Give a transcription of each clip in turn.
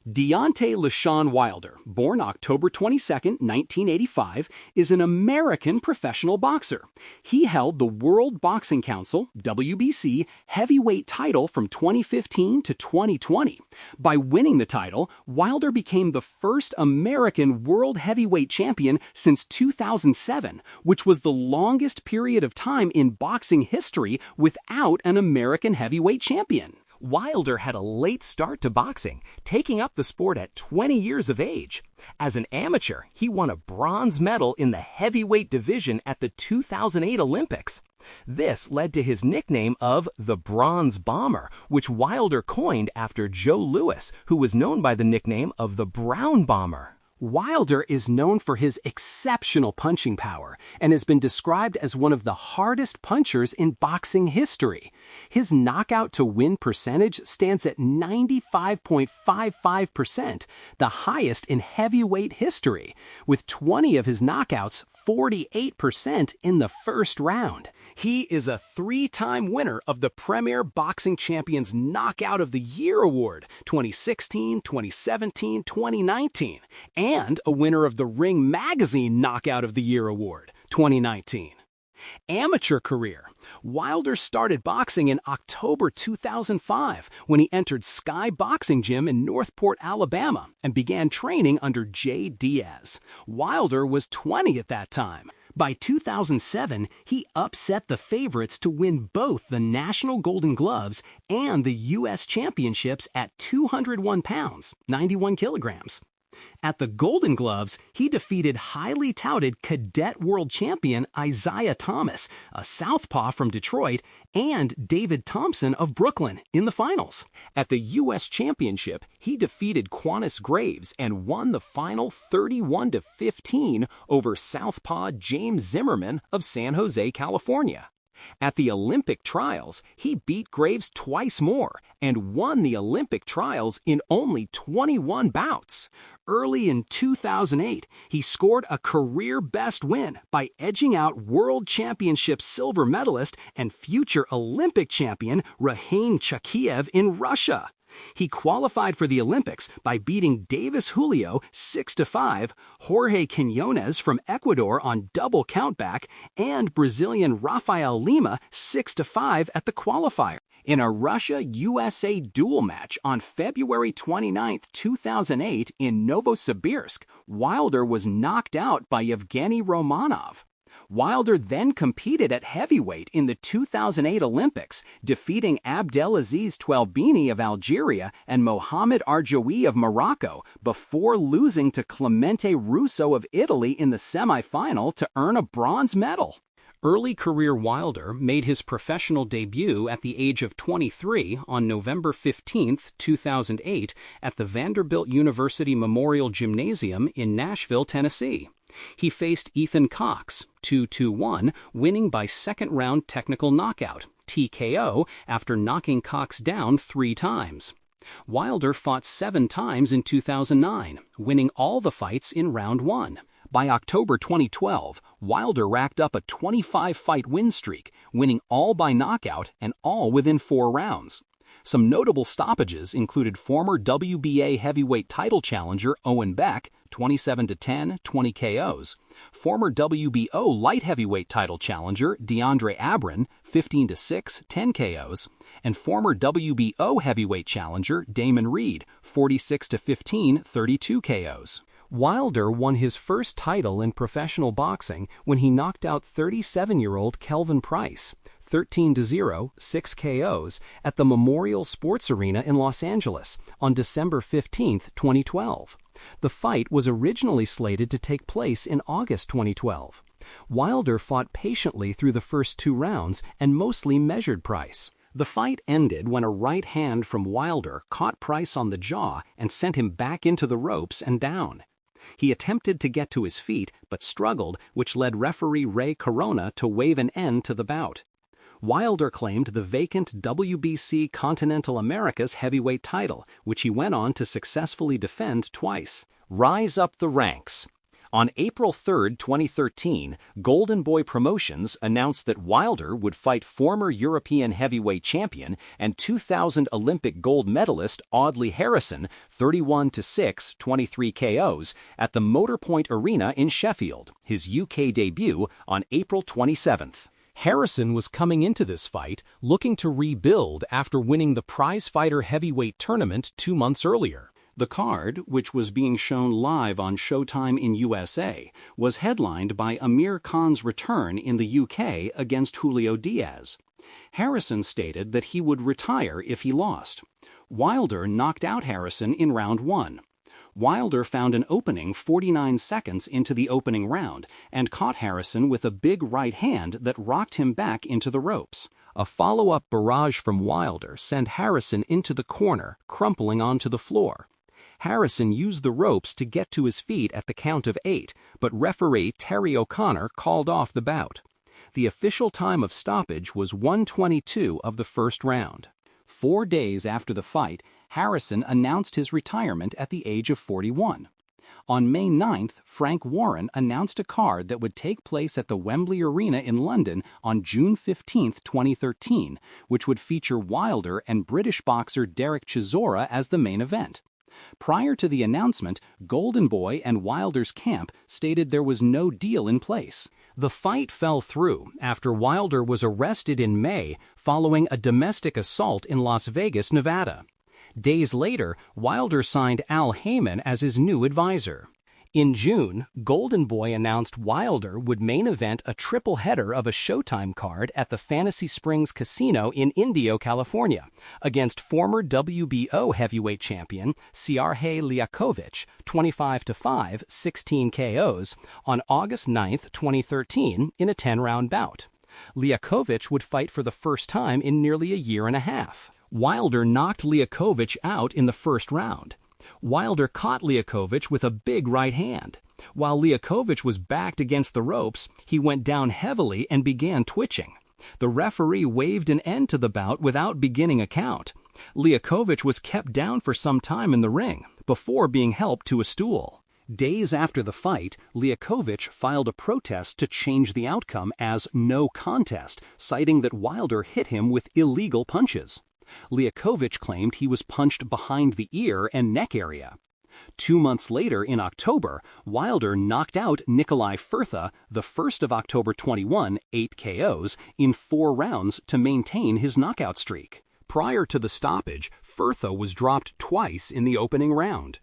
Deontay Leshun Wilder, born October 22, 1985, is an American professional boxer. He held the World Boxing Council (WBC) heavyweight title from 2015 to 2020. By winning the title, Wilder became the first American world heavyweight champion since 2007, which was the longest period of time in boxing history without an American heavyweight champion. Wilder had a late start to boxing, taking up the sport at 20 years of age. As an amateur, he won a bronze medal in the heavyweight division at the 2008 Olympics. This led to his nickname of the Bronze Bomber, which Wilder coined after Joe Louis, who was known by the nickname of the Brown Bomber. Wilder is known for his exceptional punching power and has been described as one of the hardest punchers in boxing history. His knockout-to-win percentage stands at 95.55%, the highest in heavyweight history, with 20 of his knockouts 48% in the first round. He is a three-time winner of the Premier Boxing Champions Knockout of the Year Award 2016, 2017, 2019, and a winner of the Ring Magazine Knockout of the Year Award 2019. Amateur career. Wilder started boxing in October 2005 when he entered Sky Boxing Gym in Northport, Alabama, and began training under Jay Diaz. Wilder was 20 at that time. By 2007, he upset the favorites to win both the National Golden Gloves and the U.S. Championships at 201 pounds, 91 kilograms. At the Golden Gloves, he defeated highly touted cadet world champion Isaiah Thomas, a southpaw from Detroit, and David Thompson of Brooklyn in the finals. At the U.S. Championship, he defeated Quantus Graves and won the final 31-15 over southpaw James Zimmerman of San Jose, California. At the Olympic trials, he beat Graves twice more and won the Olympic trials in only 21 bouts. Early in 2008, he scored a career-best win by edging out World Championship silver medalist and future Olympic champion Rakhine Chakiev in Russia. He qualified for the Olympics by beating Davis Julio 6-5, Jorge Quinones from Ecuador on double countback, and Brazilian Rafael Lima 6-5 at the qualifier. In a Russia-USA duel match on February 29, 2008 in Novosibirsk, Wilder was knocked out by Yevgeny Romanov. Wilder then competed at heavyweight in the 2008 Olympics, defeating Abdelaziz Twelbini of Algeria and Mohamed Arjoui of Morocco before losing to Clemente Russo of Italy in the semifinal to earn a bronze medal. Early career Wilder made his professional debut at the age of 23 on November 15, 2008 at the Vanderbilt University Memorial Gymnasium in Nashville, Tennessee. He faced Ethan Cox, 2-1, winning by second-round technical knockout, TKO, after knocking Cox down 3 times. Wilder fought 7 times in 2009, winning all the fights in round 1. By October 2012, Wilder racked up a 25-fight win streak, winning all by knockout and all within 4 rounds. Some notable stoppages included former WBA heavyweight title challenger Owen Beck, 27-10, 20 KOs, former WBO light heavyweight title challenger DeAndre Abrin, 15-6, 10 KOs, and former WBO heavyweight challenger Damon Reed, 46-15, 32 KOs. Wilder won his first title in professional boxing when he knocked out 37-year-old Kelvin Price, 13-0, 6 KOs, at the Memorial Sports Arena in Los Angeles on December 15, 2012. The fight was originally slated to take place in August 2012. Wilder fought patiently through the first 2 rounds and mostly measured Price. The fight ended when a right hand from Wilder caught Price on the jaw and sent him back into the ropes and down. He attempted to get to his feet but struggled, which led referee Ray Corona to wave an end to the bout. Wilder claimed the vacant WBC Continental Americas heavyweight title, which he went on to successfully defend twice. Rise up the ranks. On April 3, 2013, Golden Boy Promotions announced that Wilder would fight former European heavyweight champion and 2000 Olympic gold medalist Audley Harrison 31-6, 23 KOs at the Motorpoint Arena in Sheffield, his UK debut on April 27th. Harrison was coming into this fight looking to rebuild after winning the prizefighter heavyweight tournament 2 months earlier. The card, which was being shown live on Showtime in USA, was headlined by Amir Khan's return in the UK against Julio Diaz. Harrison stated that he would retire if he lost. Wilder knocked out Harrison in round 1. Wilder found an opening 49 seconds into the opening round and caught Harrison with a big right hand that rocked him back into the ropes. A follow-up barrage from Wilder sent Harrison into the corner, crumpling onto the floor. Harrison used the ropes to get to his feet at the count of 8, but referee Terry O'Connor called off the bout. The official time of stoppage was 1:22 of the first round. 4 days after the fight, Harrison announced his retirement at the age of 41. On May 9th, Frank Warren announced a card that would take place at the Wembley Arena in London on June 15, 2013, which would feature Wilder and British boxer Derek Chisora as the main event. Prior to the announcement, Golden Boy and Wilder's camp stated there was no deal in place. The fight fell through after Wilder was arrested in May following a domestic assault in Las Vegas, Nevada. Days later, Wilder signed Al Heyman as his new advisor. In June, Golden Boy announced Wilder would main event a triple header of a Showtime card at the Fantasy Springs Casino in Indio, California, against former WBO heavyweight champion Sergey Liakovic, 25-5, 16 KOs, on August 9, 2013, in a 10-round bout. Liakovic would fight for the first time in nearly a year and a half. Wilder knocked Liakovic out in the first round. Wilder caught Liakovic with a big right hand. While Liakovic was backed against the ropes, he went down heavily and began twitching. The referee waved an end to the bout without beginning a count. Liakovic was kept down for some time in the ring, before being helped to a stool. Days after the fight, Liakovic filed a protest to change the outcome as no contest, citing that Wilder hit him with illegal punches. Liakovic claimed he was punched behind the ear and neck area. 2 months later, in October, Wilder knocked out Nikolai Firtha, the 1st of October 21, 8 KOs, in 4 rounds to maintain his knockout streak. Prior to the stoppage, Firtha was dropped twice in the opening round.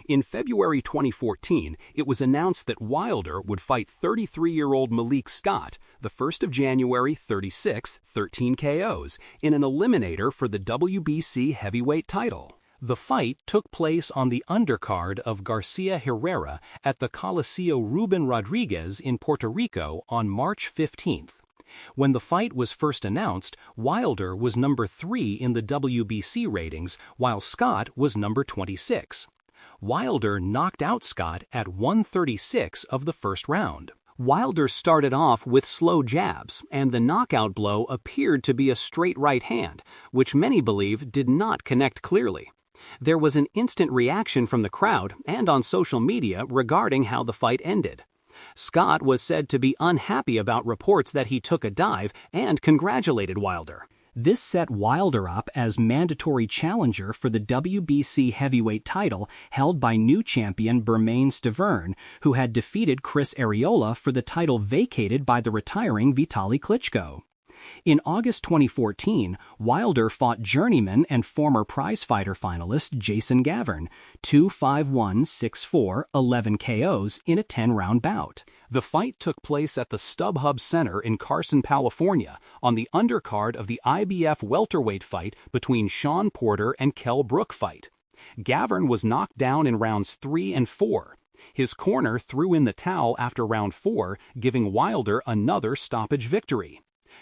In February 2014, it was announced that Wilder would fight 33-year-old Malik Scott, the 1st of January, 36, 13 KOs, in an eliminator for the WBC heavyweight title. The fight took place on the undercard of Garcia Herrera at the Coliseo Ruben Rodriguez in Puerto Rico on March 15th. When the fight was first announced, Wilder was number 3 in the WBC ratings, while Scott was number 26. Wilder knocked out Scott at 1:36 of the first round. Wilder started off with slow jabs, and the knockout blow appeared to be a straight right hand, which many believe did not connect clearly. There was an instant reaction from the crowd and on social media regarding how the fight ended. Scott was said to be unhappy about reports that he took a dive and congratulated Wilder. This set Wilder up as mandatory challenger for the WBC heavyweight title held by new champion Bermane Stiverne, who had defeated Chris Arreola for the title vacated by the retiring Vitaly Klitschko. In August 2014, Wilder fought journeyman and former prizefighter finalist Jason Gavern, 2-5-1, 6-4, 11 KOs in a 10-round bout. The fight took place at the StubHub Center in Carson, California, on the undercard of the IBF welterweight fight between Sean Porter and Kell Brook fight. Gavern was knocked down in rounds 3 and 4. His corner threw in the towel after round 4, giving Wilder another stoppage victory.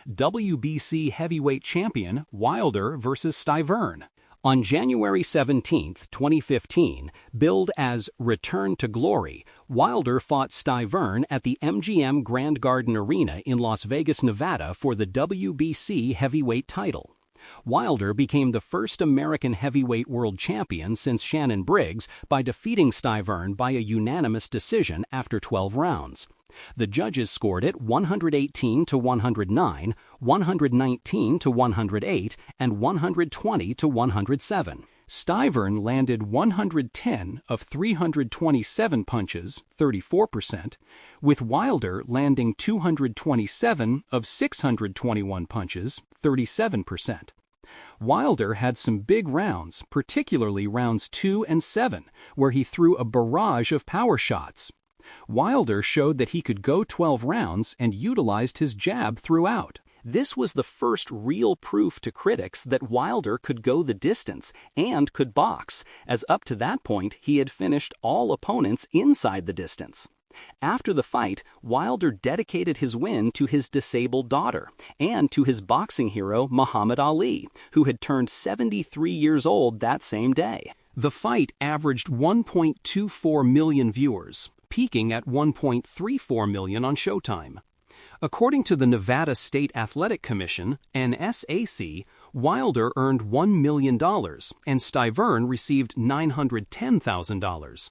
WBC heavyweight champion Wilder versus Stiverne. On January 17, 2015, billed as Return to Glory, Wilder fought Stiverne at the MGM Grand Garden Arena in Las Vegas, Nevada for the WBC heavyweight title. Wilder became the first American heavyweight world champion since Shannon Briggs by defeating Stiverne by a unanimous decision after 12 rounds. The judges scored it 118 to 109, 119 to 108, and 120 to 107. Stiverne landed 110 of 327 punches, 34%, with Wilder landing 227 of 621 punches, 37%. Wilder had some big rounds, particularly rounds 2 and 7, where he threw a barrage of power shots. Wilder showed that he could go 12 rounds and utilized his jab throughout. This was the first real proof to critics that Wilder could go the distance and could box, as up to that point he had finished all opponents inside the distance. After the fight, Wilder dedicated his win to his disabled daughter and to his boxing hero Muhammad Ali, who had turned 73 years old that same day. The fight averaged 1.24 million viewers, peaking at 1.34 million on Showtime. According to the Nevada State Athletic Commission, NSAC, Wilder earned $1 million and Stiverne received $910,000.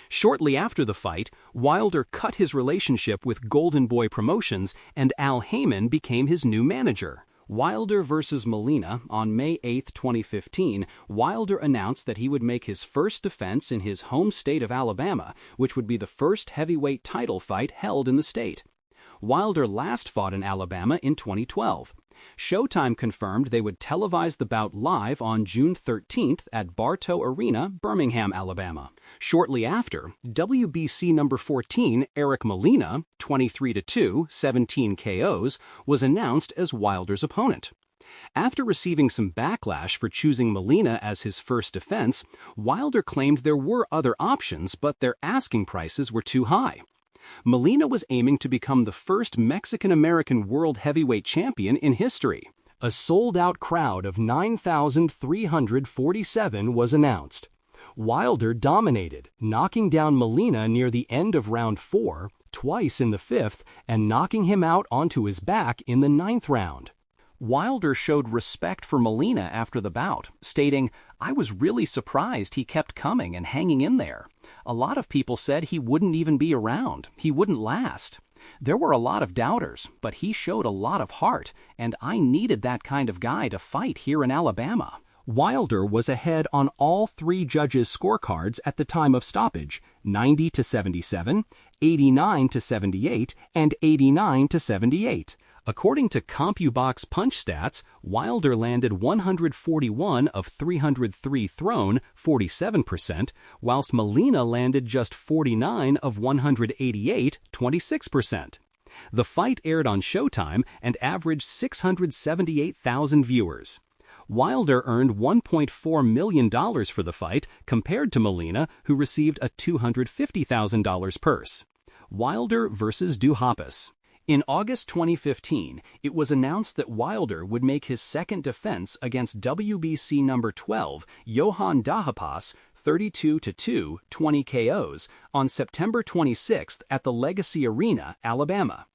Shortly after the fight, Wilder cut his relationship with Golden Boy Promotions and Al Heyman became his new manager. Wilder vs. Molina on May 8, 2015, Wilder announced that he would make his first defense in his home state of Alabama, which would be the first heavyweight title fight held in the state. Wilder last fought in Alabama in 2012. Showtime confirmed they would televise the bout live on June 13th at Bartow Arena, Birmingham, Alabama. Shortly after, WBC number 14 Eric Molina, 23-2, 17 KOs, was announced as Wilder's opponent. After receiving some backlash for choosing Molina as his first defense, Wilder claimed there were other options, but their asking prices were too high. Molina was aiming to become the first Mexican-American world heavyweight champion in history. A sold-out crowd of 9,347 was announced. Wilder dominated, knocking down Molina near the end of round 4, twice in the 5th, and knocking him out onto his back in the 9th round. Wilder showed respect for Molina after the bout, stating, "I was really surprised he kept coming and hanging in there. A lot of people said he wouldn't even be around, he wouldn't last. There were a lot of doubters, but he showed a lot of heart, and I needed that kind of guy to fight here in Alabama." Wilder was ahead on all 3 judges' scorecards at the time of stoppage, 90-77, 89-78, and 89-78. According to CompuBox Punch Stats, Wilder landed 141 of 303 thrown, 47%, whilst Molina landed just 49 of 188, 26%. The fight aired on Showtime and averaged 678,000 viewers. Wilder earned $1.4 million for the fight compared to Molina, who received a $250,000 purse. Wilder vs. Duhaupas. In August 2015, it was announced that Wilder would make his second defense against WBC number 12, Johann Duhaupas, 32-2, 20 KOs, on September 26th at the Legacy Arena, Alabama.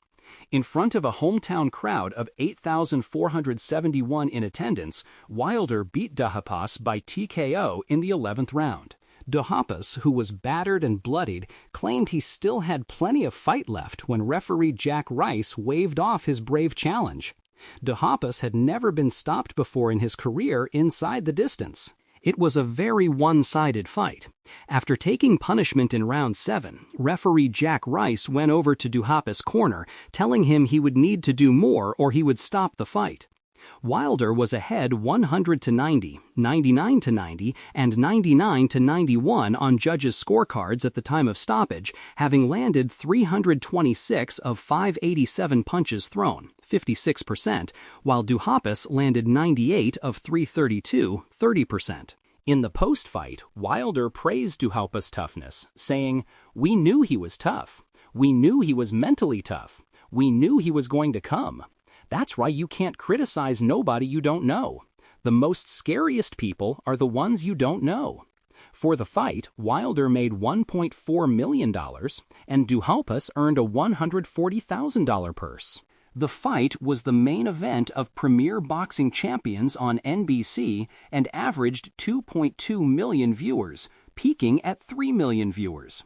In front of a hometown crowd of 8,471 in attendance, Wilder beat Duhaupas by TKO in the 11th round. Duhaupas, who was battered and bloodied, claimed he still had plenty of fight left when referee Jack Rice waved off his brave challenge. Duhaupas had never been stopped before in his career inside the distance. It was a very one-sided fight. After taking punishment in round 7, referee Jack Rice went over to Duhaupas' corner, telling him he would need to do more or he would stop the fight. Wilder was ahead 100-90, 99-90, and 99-91 on judges' scorecards at the time of stoppage, having landed 326 of 587 punches thrown, 56%, while Duhaupas landed 98 of 332, 30%. In the post-fight, Wilder praised Duhaupas' toughness, saying, "We knew he was tough. We knew he was mentally tough. We knew he was going to come. That's why you can't criticize nobody you don't know. The most scariest people are the ones you don't know." For the fight, Wilder made $1.4 million, and Duhaupas earned a $140,000 purse. The fight was the main event of Premier Boxing Champions on NBC and averaged 2.2 million viewers, peaking at 3 million viewers.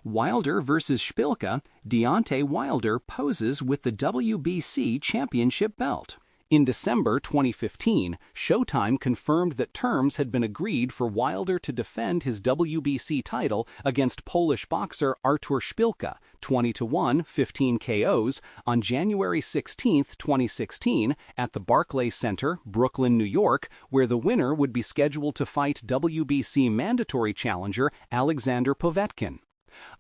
Wilder versus Szpilka, Deontay Wilder poses with the WBC championship belt. In December 2015, Showtime confirmed that terms had been agreed for Wilder to defend his WBC title against Polish boxer Artur Szpilka, 20-1, 15 KOs, on January 16, 2016, at the Barclays Center, Brooklyn, New York, where the winner would be scheduled to fight WBC mandatory challenger Alexander Povetkin.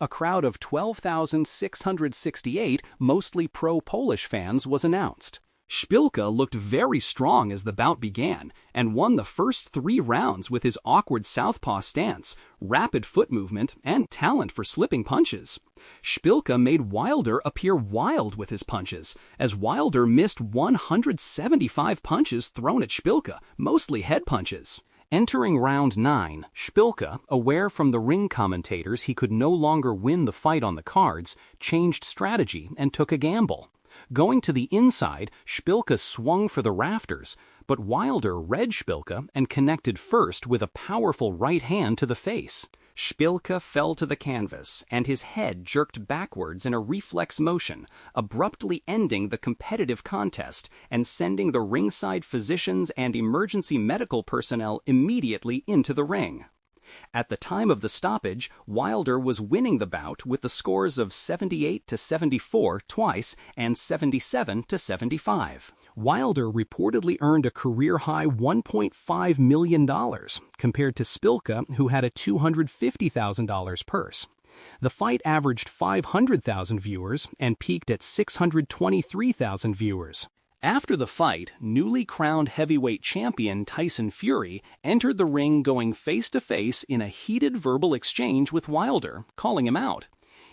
A crowd of 12,668, mostly pro-Polish fans, was announced. Szpilka looked very strong as the bout began and won the first 3 rounds with his awkward southpaw stance, rapid foot movement, and talent for slipping punches. Szpilka made Wilder appear wild with his punches, as Wilder missed 175 punches thrown at Szpilka, mostly head punches. Entering round 9, Szpilka, aware from the ring commentators he could no longer win the fight on the cards, changed strategy and took a gamble. Going to the inside, Szpilka swung for the rafters, but Wilder read Szpilka and connected first with a powerful right hand to the face. Szpilka fell to the canvas, and his head jerked backwards in a reflex motion, abruptly ending the competitive contest and sending the ringside physicians and emergency medical personnel immediately into the ring. At the time of the stoppage, Wilder was winning the bout with the scores of 78-74 twice and 77-75. Wilder reportedly earned a career-high $1.5 million, compared to Szpilka, who had a $250,000 purse. The fight averaged 500,000 viewers and peaked at 623,000 viewers. After the fight, newly crowned heavyweight champion Tyson Fury entered the ring going face-to-face in a heated verbal exchange with Wilder, calling him out.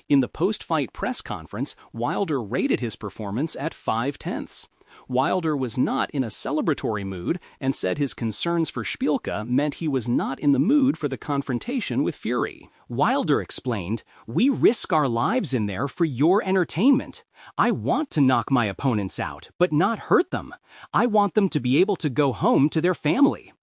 In the post-fight press conference, Wilder rated his performance at 5/10. Wilder was not in a celebratory mood and said his concerns for Szpilka meant he was not in the mood for the confrontation with Fury. Wilder explained, "We risk our lives in there for your entertainment. I want to knock my opponents out, but not hurt them. I want them to be able to go home to their family."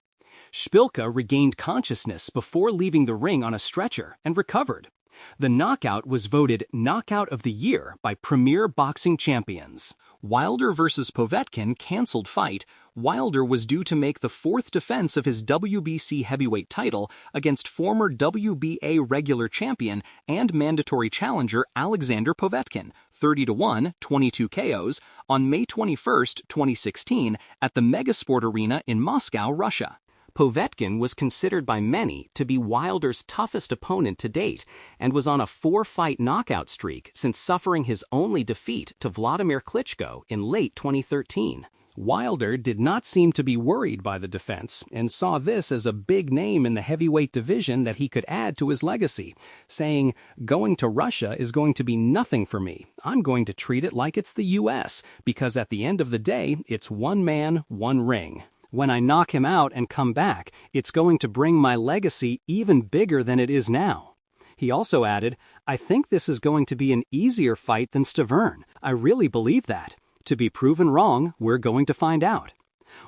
Szpilka regained consciousness before leaving the ring on a stretcher and recovered. The knockout was voted Knockout of the Year by Premier Boxing Champions. Wilder versus Povetkin canceled fight. Wilder was due to make the 4th defense of his WBC heavyweight title against former WBA regular champion and mandatory challenger Alexander Povetkin, 30-1, 22 KOs, on May 21, 2016, at the Megasport Arena in Moscow, Russia. Povetkin was considered by many to be Wilder's toughest opponent to date and was on a 4-fight knockout streak since suffering his only defeat to Vladimir Klitschko in late 2013. Wilder did not seem to be worried by the defense and saw this as a big name in the heavyweight division that he could add to his legacy, saying, "Going to Russia is going to be nothing for me. I'm going to treat it like it's the U.S. because at the end of the day, it's one man, one ring. When I knock him out and come back, it's going to bring my legacy even bigger than it is now." He also added, "I think this is going to be an easier fight than Stavern. I really believe that. To be proven wrong, we're going to find out."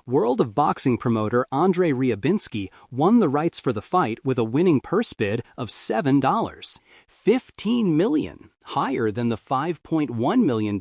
World of Boxing promoter Andrei Ryabinski won the rights for the fight with a winning purse bid of $7. $15 million, higher than the $5.1 million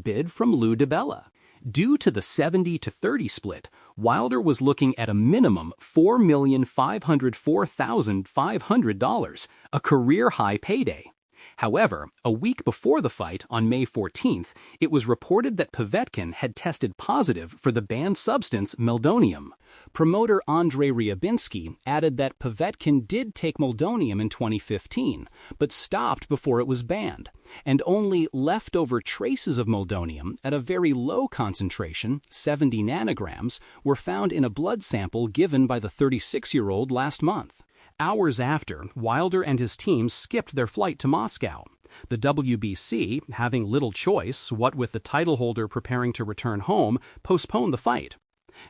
bid from Lou DiBella. Due to the 70-30 split, Wilder was looking at a minimum $4,504,500, a career-high payday. However, a week before the fight, on May 14th, it was reported that Povetkin had tested positive for the banned substance meldonium. Promoter Andrei Ryabinski added that Povetkin did take meldonium in 2015, but stopped before it was banned, and only leftover traces of meldonium at a very low concentration, 70 nanograms, were found in a blood sample given by the 36-year-old last month. Hours after, Wilder and his team skipped their flight to Moscow. The WBC, having little choice, what with the title holder preparing to return home, postponed the fight.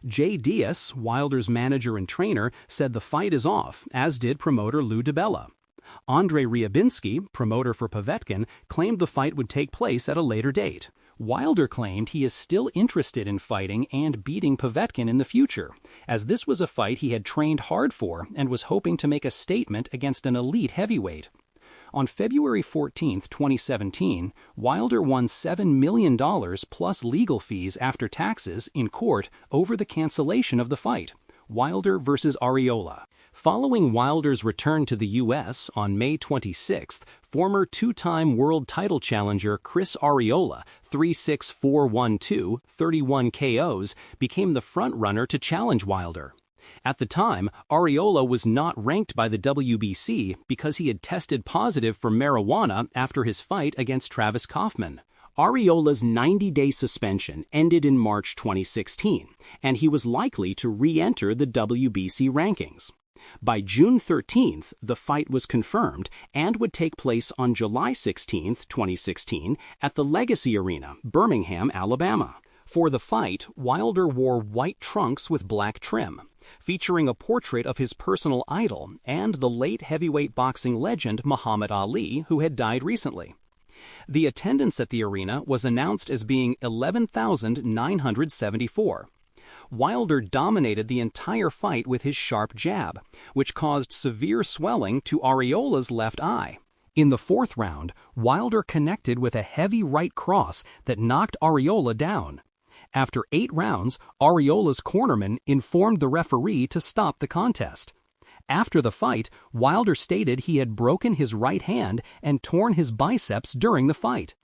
Jay Diaz, Wilder's manager and trainer, said the fight is off, as did promoter Lou DiBella. Andrei Ryabinski, promoter for Povetkin, claimed the fight would take place at a later date. Wilder claimed he is still interested in fighting and beating Povetkin in the future, as this was a fight he had trained hard for and was hoping to make a statement against an elite heavyweight. On February 14, 2017, Wilder won $7 million plus legal fees after taxes in court over the cancellation of the fight, Wilder vs. Arreola. Following Wilder's return to the U.S. on May 26th, former two-time world title challenger Chris Arreola, 3-6-4-1-2, 31 KOs, became the front-runner to challenge Wilder. At the time, Arreola was not ranked by the WBC because he had tested positive for marijuana after his fight against Travis Kaufman. Arreola's 90-day suspension ended in March 2016, and he was likely to re-enter the WBC rankings. By June 13th, the fight was confirmed and would take place on July 16, 2016, at the Legacy Arena, Birmingham, Alabama. For the fight, Wilder wore white trunks with black trim, featuring a portrait of his personal idol and the late heavyweight boxing legend Muhammad Ali, who had died recently. The attendance at the arena was announced as being 11,974. Wilder dominated the entire fight with his sharp jab, which caused severe swelling to Arreola's left eye. In the fourth round, Wilder connected with a heavy right cross that knocked Arreola down. After 8 rounds, Arreola's cornerman informed the referee to stop the contest. After the fight, Wilder stated he had broken his right hand and torn his biceps during the fight.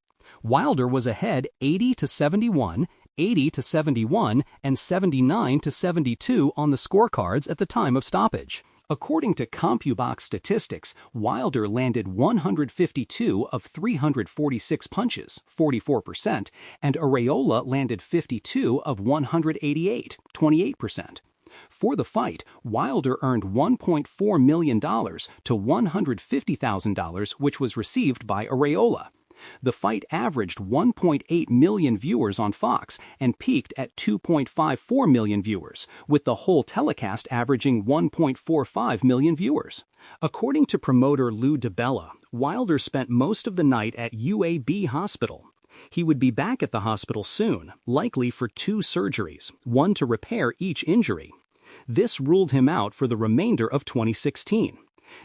Wilder was ahead 80-71, 80-71, and 79-72 on the scorecards at the time of stoppage. According to CompuBox statistics, Wilder landed 152 of 346 punches, 44%, and Arreola landed 52 of 188, 28%. For the fight, Wilder earned $1.4 million to $150,000, which was received by Arreola. The fight averaged 1.8 million viewers on Fox and peaked at 2.54 million viewers, with the whole telecast averaging 1.45 million viewers. According to promoter Lou DiBella, Wilder spent most of the night at UAB Hospital. He would be back at the hospital soon, likely for 2 surgeries, one to repair each injury. This ruled him out for the remainder of 2016.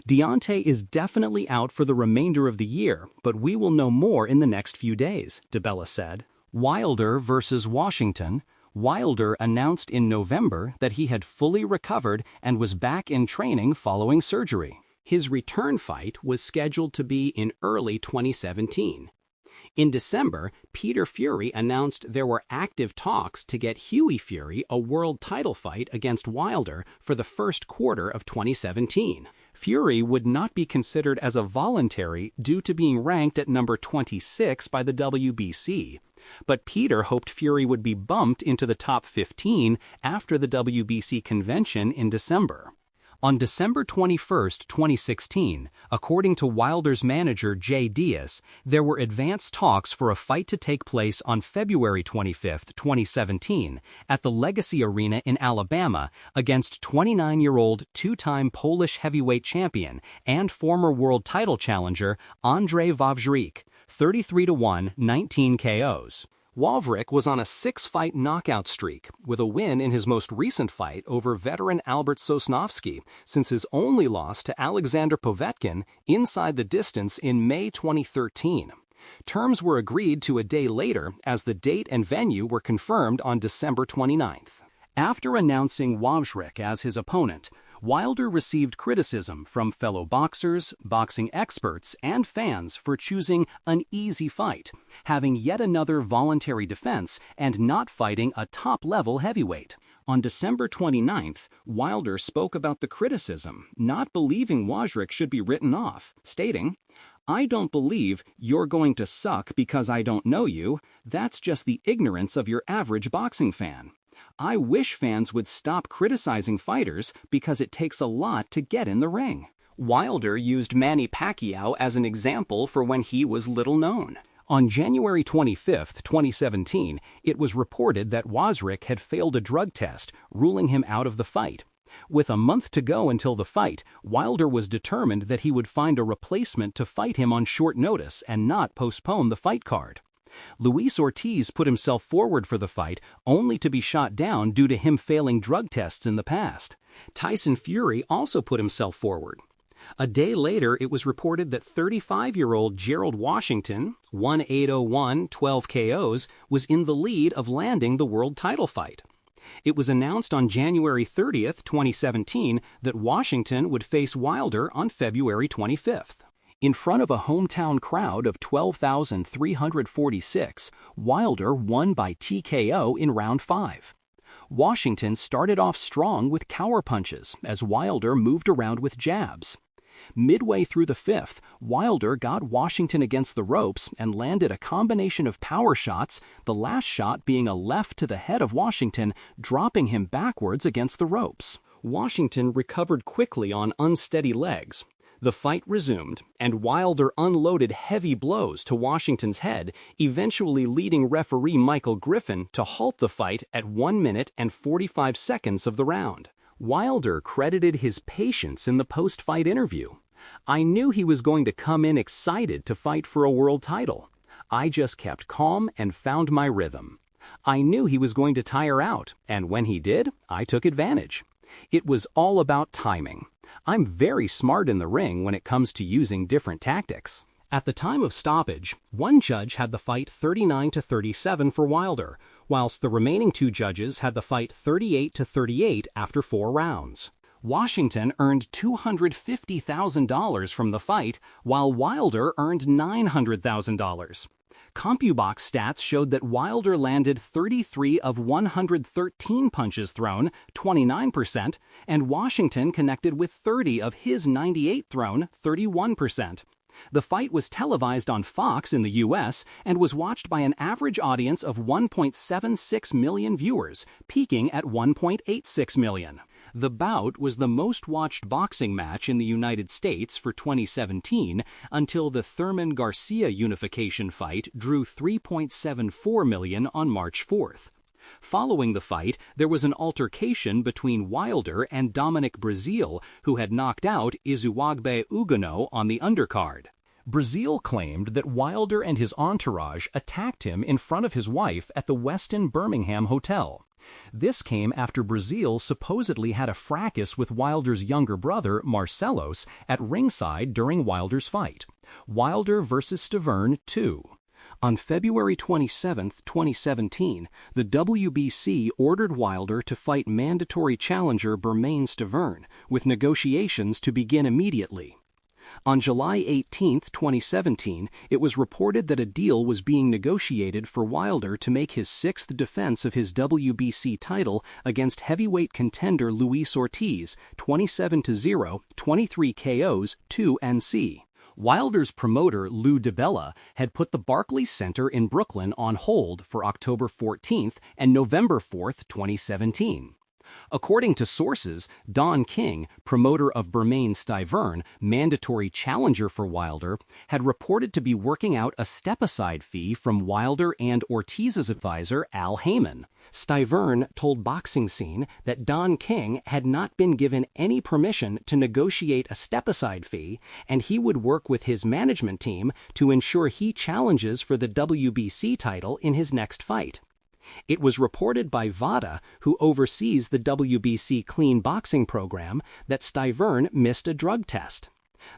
Deontay is definitely out for the remainder of the year, but we will know more in the next few days, DiBella said. Wilder versus Washington. Wilder announced in November that he had fully recovered and was back in training following surgery. His return fight was scheduled to be in early 2017. In December, Peter Fury announced there were active talks to get Hughie Fury a world title fight against Wilder for the first quarter of 2017. Fury would not be considered as a voluntary due to being ranked at number 26 by the WBC, but Peter hoped Fury would be bumped into the top 15 after the WBC convention in December. On December 21, 2016, according to Wilder's manager Jay Diaz, there were advanced talks for a fight to take place on February 25, 2017, at the Legacy Arena in Alabama against 29-year-old two-time Polish heavyweight champion and former world title challenger Andrzej Wawrzyk, 33-1, 19 KOs. Wawrzyk was on a 6-fight knockout streak, with a win in his most recent fight over veteran Albert Sosnovsky, since his only loss to Alexander Povetkin inside the distance in May 2013. Terms were agreed to a day later as the date and venue were confirmed on December 29th. After announcing Wawrzyk as his opponent, Wilder received criticism from fellow boxers, boxing experts, and fans for choosing an easy fight, having yet another voluntary defense, and not fighting a top-level heavyweight. On December 29th, Wilder spoke about the criticism, not believing Wawrzyk should be written off, stating, "I don't believe you're going to suck because I don't know you. That's just the ignorance of your average boxing fan. I wish fans would stop criticizing fighters because it takes a lot to get in the ring." Wilder used Manny Pacquiao as an example for when he was little known. On January 25, 2017, it was reported that Wawrzyk had failed a drug test, ruling him out of the fight. With a month to go until the fight, Wilder was determined that he would find a replacement to fight him on short notice and not postpone the fight card. Luis Ortiz put himself forward for the fight only to be shot down due to him failing drug tests in the past. Tyson Fury also put himself forward. A day later, it was reported that 35-year-old Gerald Washington, 1-8-0-1, 12 KOs, was in the lead of landing the world title fight. It was announced on January 30th, 2017, that Washington would face Wilder on February 25th. In front of a hometown crowd of 12,346, Wilder won by TKO in round 5. Washington started off strong with counter punches as Wilder moved around with jabs. Midway through the 5th, Wilder got Washington against the ropes and landed a combination of power shots, the last shot being a left to the head of Washington, dropping him backwards against the ropes. Washington recovered quickly on unsteady legs. The fight resumed, and Wilder unloaded heavy blows to Washington's head, eventually leading referee Michael Griffin to halt the fight at 1 minute and 45 seconds of the round. Wilder credited his patience in the post-fight interview. "I knew he was going to come in excited to fight for a world title. I just kept calm and found my rhythm. I knew he was going to tire out, and when he did, I took advantage. It was all about timing. I'm very smart in the ring when it comes to using different tactics." At the time of stoppage, one judge had the fight 39-37 for Wilder, whilst the remaining 2 judges had the fight 38-38 after 4 rounds. Washington earned $250,000 from the fight, while Wilder earned $900,000. CompuBox stats showed that Wilder landed 33 of 113 punches thrown, 29%, and Washington connected with 30 of his 98 thrown, 31%. The fight was televised on Fox in the U.S. and was watched by an average audience of 1.76 million viewers, peaking at 1.86 million. The bout was the most-watched boxing match in the United States for 2017 until the Thurman-Garcia unification fight drew 3.74 million on March 4th. Following the fight, there was an altercation between Wilder and Dominic Breazeale, who had knocked out Isuagbe Ugano on the undercard. Breazeale claimed that Wilder and his entourage attacked him in front of his wife at the Westin Birmingham Hotel. This came after Breazeale supposedly had a fracas with Wilder's younger brother, Marcelos, at ringside during Wilder's fight. Wilder vs. Stavern 2. On February 27, 2017, the WBC ordered Wilder to fight mandatory challenger Bermane Stavern, with negotiations to begin immediately. On July 18, 2017, it was reported that a deal was being negotiated for Wilder to make his 6th defense of his WBC title against heavyweight contender Luis Ortiz, 27-0, 23 KOs, 2 NC. Wilder's promoter, Lou DiBella, had put the Barclays Center in Brooklyn on hold for October 14th and November 4th, 2017. According to sources, Don King, promoter of Bermane Stavern, mandatory challenger for Wilder, had reported to be working out a step-aside fee from Wilder and Ortiz's advisor, Al Heyman. Stavern told Boxing Scene that Don King had not been given any permission to negotiate a step-aside fee, and he would work with his management team to ensure he challenges for the WBC title in his next fight. It was reported by VADA, who oversees the WBC clean boxing program, that Stavern missed a drug test.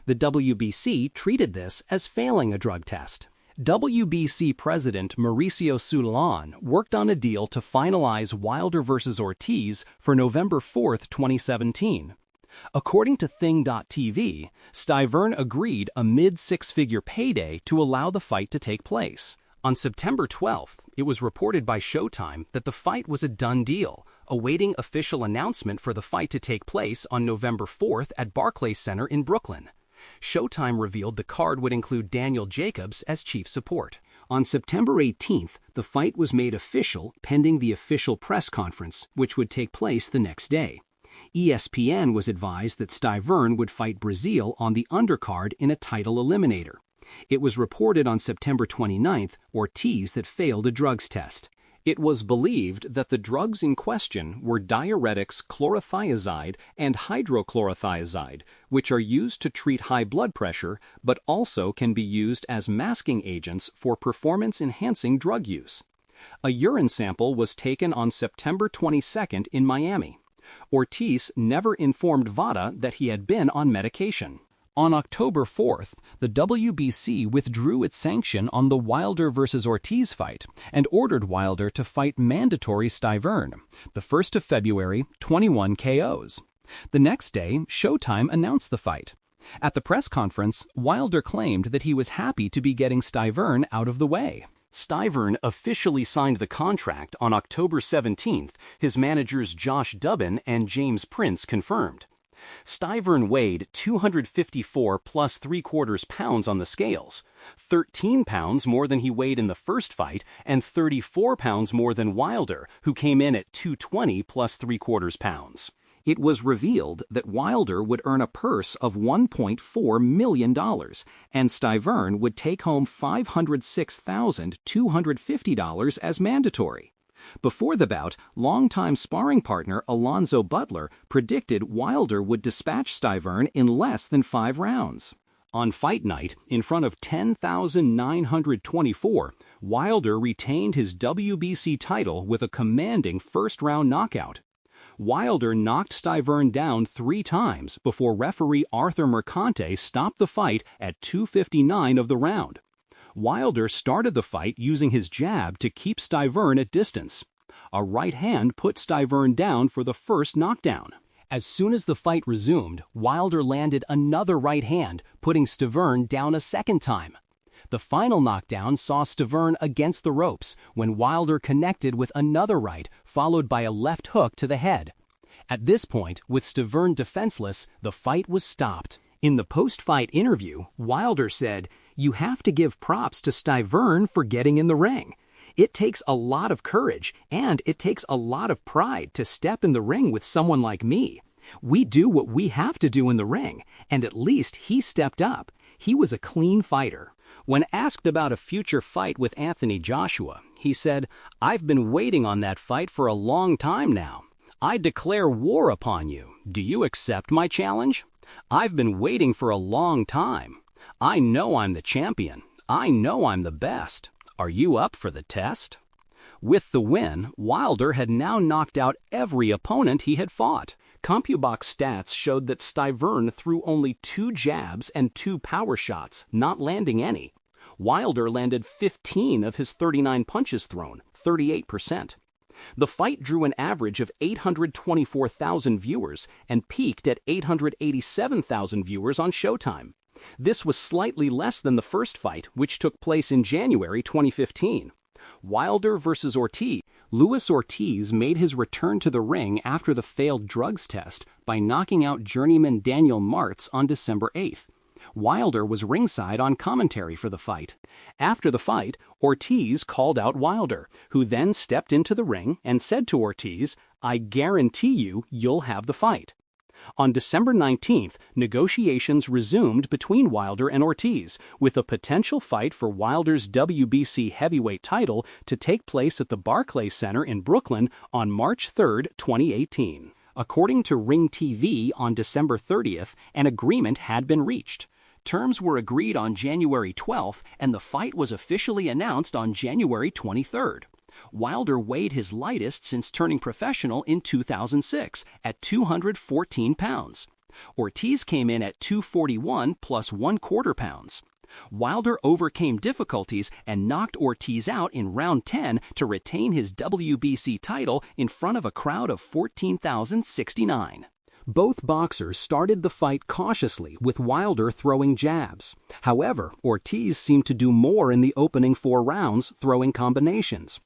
The WBC treated this as failing a drug test. WBC President Mauricio Sulaimán worked on a deal to finalize Wilder vs. Ortiz for November 4, 2017. According to Thing.tv, Stavern agreed a mid-six-figure payday to allow the fight to take place. On September 12th, it was reported by Showtime that the fight was a done deal, awaiting official announcement for the fight to take place on November 4th at Barclays Center in Brooklyn. Showtime revealed the card would include Daniel Jacobs as chief support. On September 18th, the fight was made official pending the official press conference, which would take place the next day. ESPN was advised that Stavern would fight Breazeale on the undercard in a title eliminator. It was reported on September 29th, Ortiz, that failed a drugs test. It was believed that the drugs in question were diuretics chlorothiazide and hydrochlorothiazide, which are used to treat high blood pressure but also can be used as masking agents for performance-enhancing drug use. A urine sample was taken on September 22nd in Miami. Ortiz never informed VADA that he had been on medication. On October 4th, the WBC withdrew its sanction on the Wilder vs. Ortiz fight and ordered Wilder to fight mandatory Stiverne. The 1st of February, 21 KOs. The next day, Showtime announced the fight. At the press conference, Wilder claimed that he was happy to be getting Stiverne out of the way. Stiverne officially signed the contract on October 17th, his managers Josh Dubin and James Prince confirmed. Stiverne weighed 254 plus 3/4 pounds on the scales, 13 pounds more than he weighed in the first fight, and 34 pounds more than Wilder, who came in at 220 plus 3/4 pounds. It was revealed that Wilder would earn a purse of $1.4 million, and Stiverne would take home $506,250 as mandatory. Before the bout, longtime sparring partner Alonzo Butler predicted Wilder would dispatch Stiverne in less than 5 rounds. On fight night, in front of 10,924, Wilder retained his WBC title with a commanding first-round knockout. Wilder knocked Stiverne down 3 times before referee Arthur Mercante stopped the fight at 2:59 of the round. Wilder started the fight using his jab to keep Stiverne at distance. A right hand put Stiverne down for the first knockdown. As soon as the fight resumed, Wilder landed another right hand, putting Stiverne down a second time. The final knockdown saw Stiverne against the ropes when Wilder connected with another right, followed by a left hook to the head. At this point, with Stiverne defenseless, the fight was stopped. In the post-fight interview, Wilder said, "You have to give props to Stiverne for getting in the ring. It takes a lot of courage, and it takes a lot of pride to step in the ring with someone like me. We do what we have to do in the ring, and at least he stepped up. He was a clean fighter." When asked about a future fight with Anthony Joshua, he said, "I've been waiting on that fight for a long time now. I declare war upon you. Do you accept my challenge? I've been waiting for a long time. I know I'm the champion. I know I'm the best. Are you up for the test?" With the win, Wilder had now knocked out every opponent he had fought. CompuBox stats showed that Stiverne threw only 2 jabs and 2 power shots, not landing any. Wilder landed 15 of his 39 punches thrown, 38%. The fight drew an average of 824,000 viewers and peaked at 887,000 viewers on Showtime. This was slightly less than the first fight, which took place in January 2015. Wilder vs. Ortiz. Luis Ortiz made his return to the ring after the failed drugs test by knocking out journeyman Daniel Martz on December 8th. Wilder was ringside on commentary for the fight. After the fight, Ortiz called out Wilder, who then stepped into the ring and said to Ortiz, "I guarantee you'll have the fight." On December 19th, negotiations resumed between Wilder and Ortiz, with a potential fight for Wilder's WBC heavyweight title to take place at the Barclays Center in Brooklyn on March 3, 2018. According to Ring TV on December 30th, an agreement had been reached. Terms were agreed on January 12th, and the fight was officially announced on January 23rd. Wilder weighed his lightest since turning professional in 2006 at 214 pounds. Ortiz came in at 241 plus 1/4 pounds. Wilder overcame difficulties and knocked Ortiz out in round 10 to retain his WBC title in front of a crowd of 14,069. Both boxers started the fight cautiously, with Wilder throwing jabs. However, Ortiz seemed to do more in the opening 4 rounds, throwing combinations.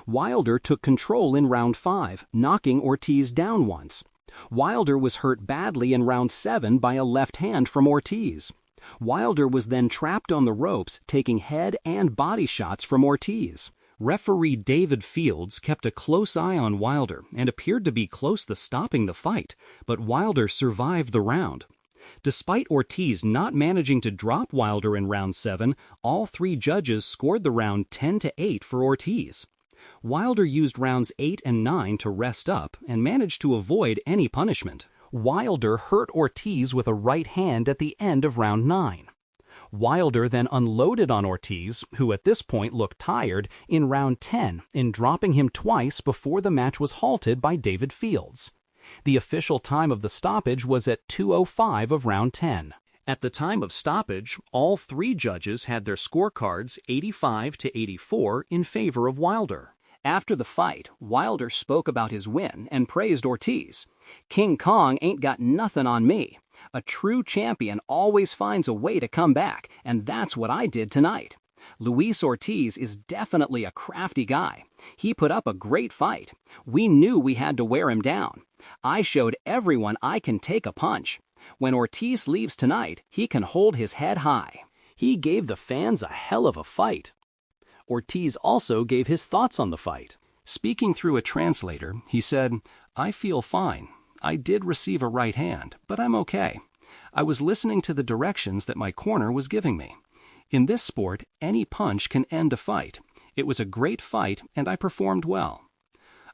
Wilder took control in round 5, knocking Ortiz down once. Wilder was hurt badly in round 7 by a left hand from Ortiz. Wilder was then trapped on the ropes, taking head and body shots from Ortiz. Referee David Fields kept a close eye on Wilder and appeared to be close to stopping the fight, but Wilder survived the round. Despite Ortiz not managing to drop Wilder in round 7, all 3 judges scored the round 10-8 for Ortiz. Wilder used rounds 8 and 9 to rest up and managed to avoid any punishment. Wilder hurt Ortiz with a right hand at the end of round 9. Wilder then unloaded on Ortiz, who at this point looked tired, in round 10 in dropping him twice before the match was halted by David Fields. The official time of the stoppage was at 2:05 of round 10. At the time of stoppage, all three judges had their scorecards 85-84 in favor of Wilder. After the fight, Wilder spoke about his win and praised Ortiz. "King Kong ain't got nothing on me. A true champion always finds a way to come back, and that's what I did tonight. Luis Ortiz is definitely a crafty guy. He put up a great fight. We knew we had to wear him down. I showed everyone I can take a punch. When Ortiz leaves tonight, he can hold his head high. He gave the fans a hell of a fight." Ortiz also gave his thoughts on the fight. Speaking through a translator, he said, "I feel fine. I did receive a right hand, but I'm okay. I was listening to the directions that my corner was giving me. In this sport, any punch can end a fight. It was a great fight, and I performed well."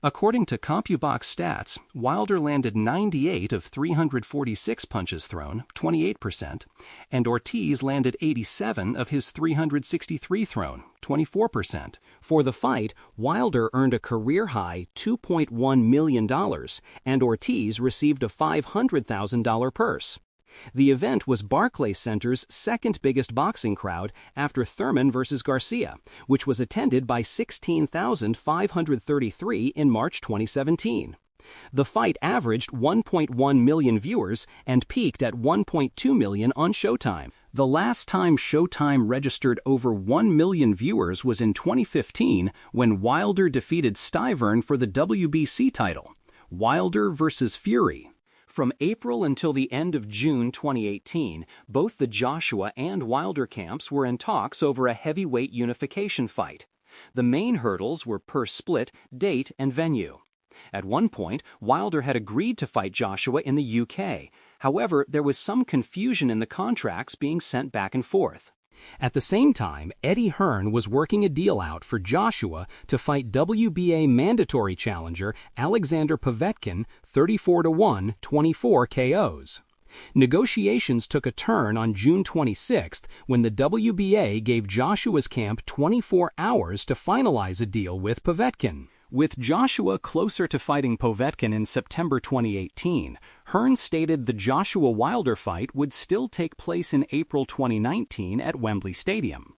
According to CompuBox stats, Wilder landed 98 of 346 punches thrown, 28%, and Ortiz landed 87 of his 363 thrown, 24%. For the fight, Wilder earned a career-high $2.1 million, and Ortiz received a $500,000 purse. The event was Barclays Center's second biggest boxing crowd after Thurman vs. Garcia, which was attended by 16,533 in March 2017. The fight averaged 1.1 million viewers and peaked at 1.2 million on Showtime. The last time Showtime registered over 1 million viewers was in 2015 when Wilder defeated Stiverne for the WBC title. Wilder vs. Fury. From April until the end of June 2018, both the Joshua and Wilder camps were in talks over a heavyweight unification fight. The main hurdles were purse split, date, and venue. At one point, Wilder had agreed to fight Joshua in the UK. However, there was some confusion in the contracts being sent back and forth. At the same time, Eddie Hearn was working a deal out for Joshua to fight WBA mandatory challenger Alexander Povetkin 34-1, 24 KOs. Negotiations took a turn on June 26th when the WBA gave Joshua's camp 24 hours to finalize a deal with Povetkin. With Joshua closer to fighting Povetkin in September 2018, Hearn stated the Joshua-Wilder fight would still take place in April 2019 at Wembley Stadium.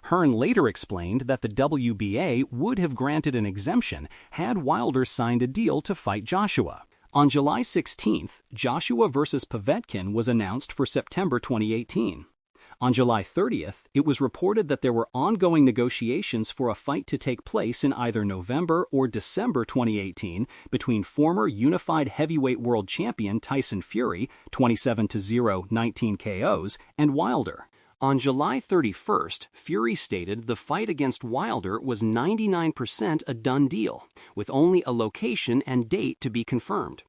Hearn later explained that the WBA would have granted an exemption had Wilder signed a deal to fight Joshua. On July 16th, Joshua vs. Povetkin was announced for September 2018. On July 30th, it was reported that there were ongoing negotiations for a fight to take place in either November or December 2018 between former unified heavyweight world champion Tyson Fury, 27-0, 19 KOs, and Wilder. On July 31st, Fury stated the fight against Wilder was 99% a done deal, with only a location and date to be confirmed.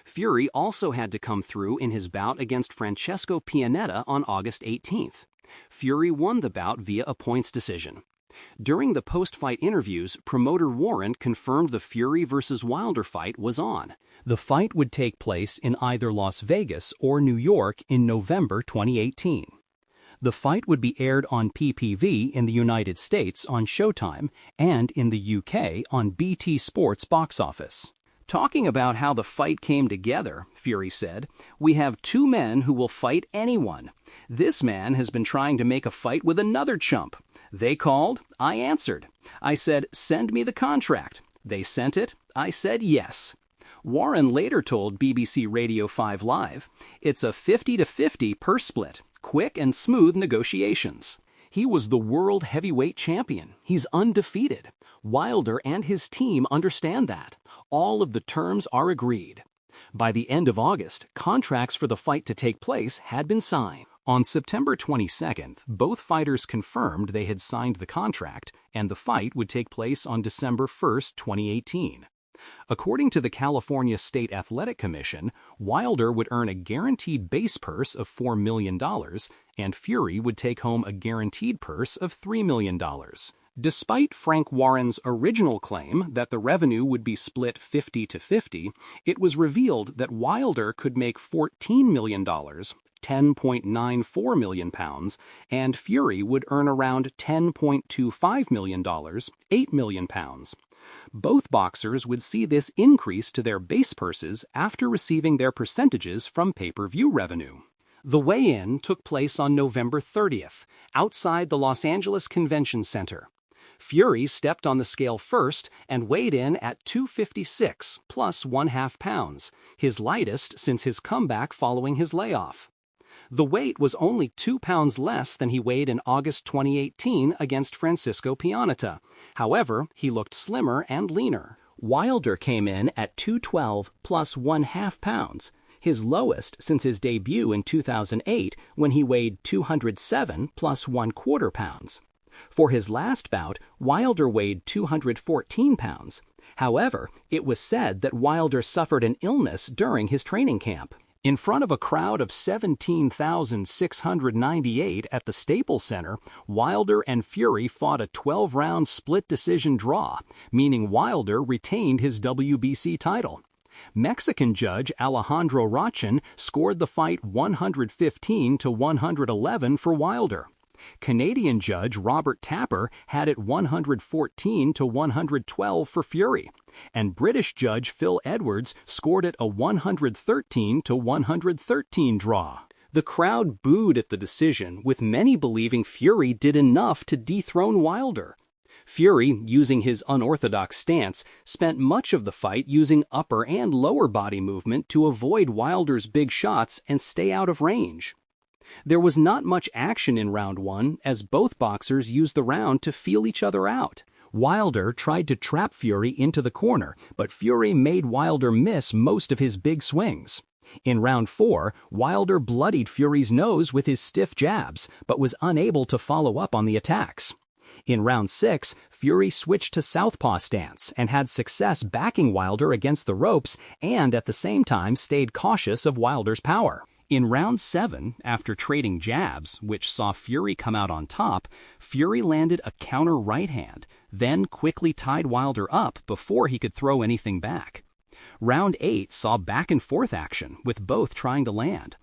Fury also had to come through in his bout against Francesco Pianetta on August 18th. Fury won the bout via a points decision. During the post-fight interviews, promoter Warren confirmed the Fury vs. Wilder fight was on. The fight would take place in either Las Vegas or New York in November 2018. The fight would be aired on PPV in the United States on Showtime and in the UK on BT Sports Box Office. Talking about how the fight came together, Fury said, "We have two men who will fight anyone. This man has been trying to make a fight with another chump. They called, I answered. I said, send me the contract. They sent it. I said yes." Warren later told BBC Radio 5 Live, "It's a 50-50 purse split, quick and smooth negotiations." He was the world heavyweight champion. He's undefeated. Wilder and his team understand that. All of the terms are agreed. By the end of August, contracts for the fight to take place had been signed. On September 22nd, both fighters confirmed they had signed the contract, and the fight would take place on December 1st, 2018. According to the California State Athletic Commission, Wilder would earn a guaranteed base purse of $4 million, and Fury would take home a guaranteed purse of $3 million. Despite Frank Warren's original claim that the revenue would be split 50-50, it was revealed that Wilder could make $14 million, 10.94 million pounds, and Fury would earn around $10.25 million, 8 million pounds. Both boxers would see this increase to their base purses after receiving their percentages from pay-per-view revenue. The weigh-in took place on November 30th, outside the Los Angeles Convention Center. Fury stepped on the scale first and weighed in at 256 plus 1/2 pounds, his lightest since his comeback following his layoff. The weight was only 2 pounds less than he weighed in August 2018 against Francisco Pianeta. However, he looked slimmer and leaner. Wilder came in at 212 plus 1/2 pounds, his lowest since his debut in 2008 when he weighed 207 plus 1/4 pounds. For his last bout, Wilder weighed 214 pounds. However, it was said that Wilder suffered an illness during his training camp. In front of a crowd of 17,698 at the Staples Center, Wilder and Fury fought a 12-round split decision draw, meaning Wilder retained his WBC title. Mexican judge Alejandro Rochin scored the fight 115-111 for Wilder. Canadian judge Robert Tapper had it 114-112 for Fury, and British judge Phil Edwards scored it a 113-113 draw. The crowd booed at the decision, with many believing Fury did enough to dethrone Wilder. Fury, using his unorthodox stance, spent much of the fight using upper and lower body movement to avoid Wilder's big shots and stay out of range. There was not much action in round one, as both boxers used the round to feel each other out. Wilder tried to trap Fury into the corner, but Fury made Wilder miss most of his big swings. In round 4, Wilder bloodied Fury's nose with his stiff jabs, but was unable to follow up on the attacks. In round 6, Fury switched to southpaw stance and had success backing Wilder against the ropes and at the same time stayed cautious of Wilder's power. In round 7, after trading jabs, which saw Fury come out on top, Fury landed a counter right hand, then quickly tied Wilder up before he could throw anything back. Round 8 saw back-and-forth action, with both trying to land.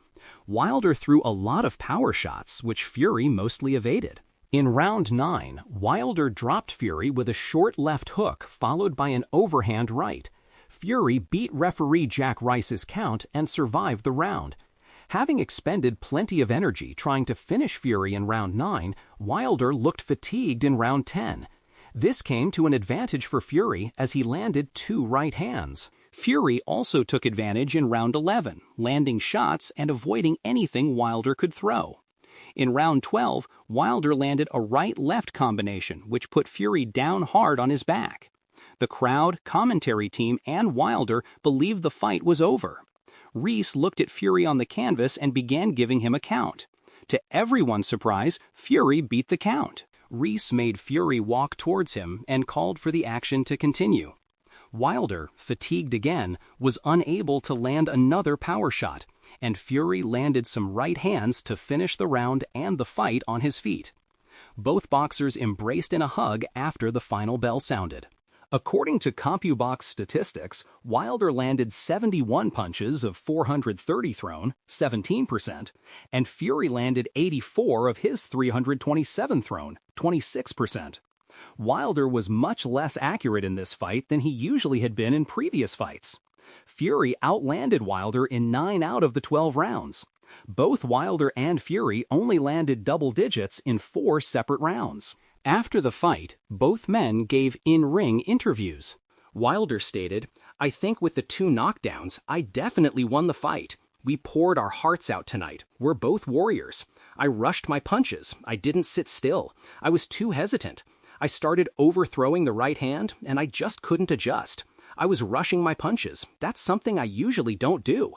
Wilder threw a lot of power shots, which Fury mostly evaded. In round 9, Wilder dropped Fury with a short left hook followed by an overhand right. Fury beat referee Jack Rice's count and survived the round. Having expended plenty of energy trying to finish Fury in round 9, Wilder looked fatigued in round 10. This came to an advantage for Fury as he landed 2 right hands. Fury also took advantage in round 11, landing shots and avoiding anything Wilder could throw. In round 12, Wilder landed a right-left combination, which put Fury down hard on his back. The crowd, commentary team, and Wilder believed the fight was over. Reese looked at Fury on the canvas and began giving him a count. To everyone's surprise, Fury beat the count. Reese made Fury walk towards him and called for the action to continue. Wilder, fatigued again, was unable to land another power shot, and Fury landed some right hands to finish the round and the fight on his feet. Both boxers embraced in a hug after the final bell sounded. According to CompuBox statistics, Wilder landed 71 punches of 430 thrown, 17%, and Fury landed 84 of his 327 thrown, 26%. Wilder was much less accurate in this fight than he usually had been in previous fights. Fury outlanded Wilder in 9 out of the 12 rounds. Both Wilder and Fury only landed double digits in 4 separate rounds. After the fight, both men gave in-ring interviews. Wilder stated, "I think with the 2 knockdowns, I definitely won the fight. We poured our hearts out tonight. We're both warriors. I rushed my punches. I didn't sit still. I was too hesitant. I started overthrowing the right hand, and I just couldn't adjust. I was rushing my punches. That's something I usually don't do."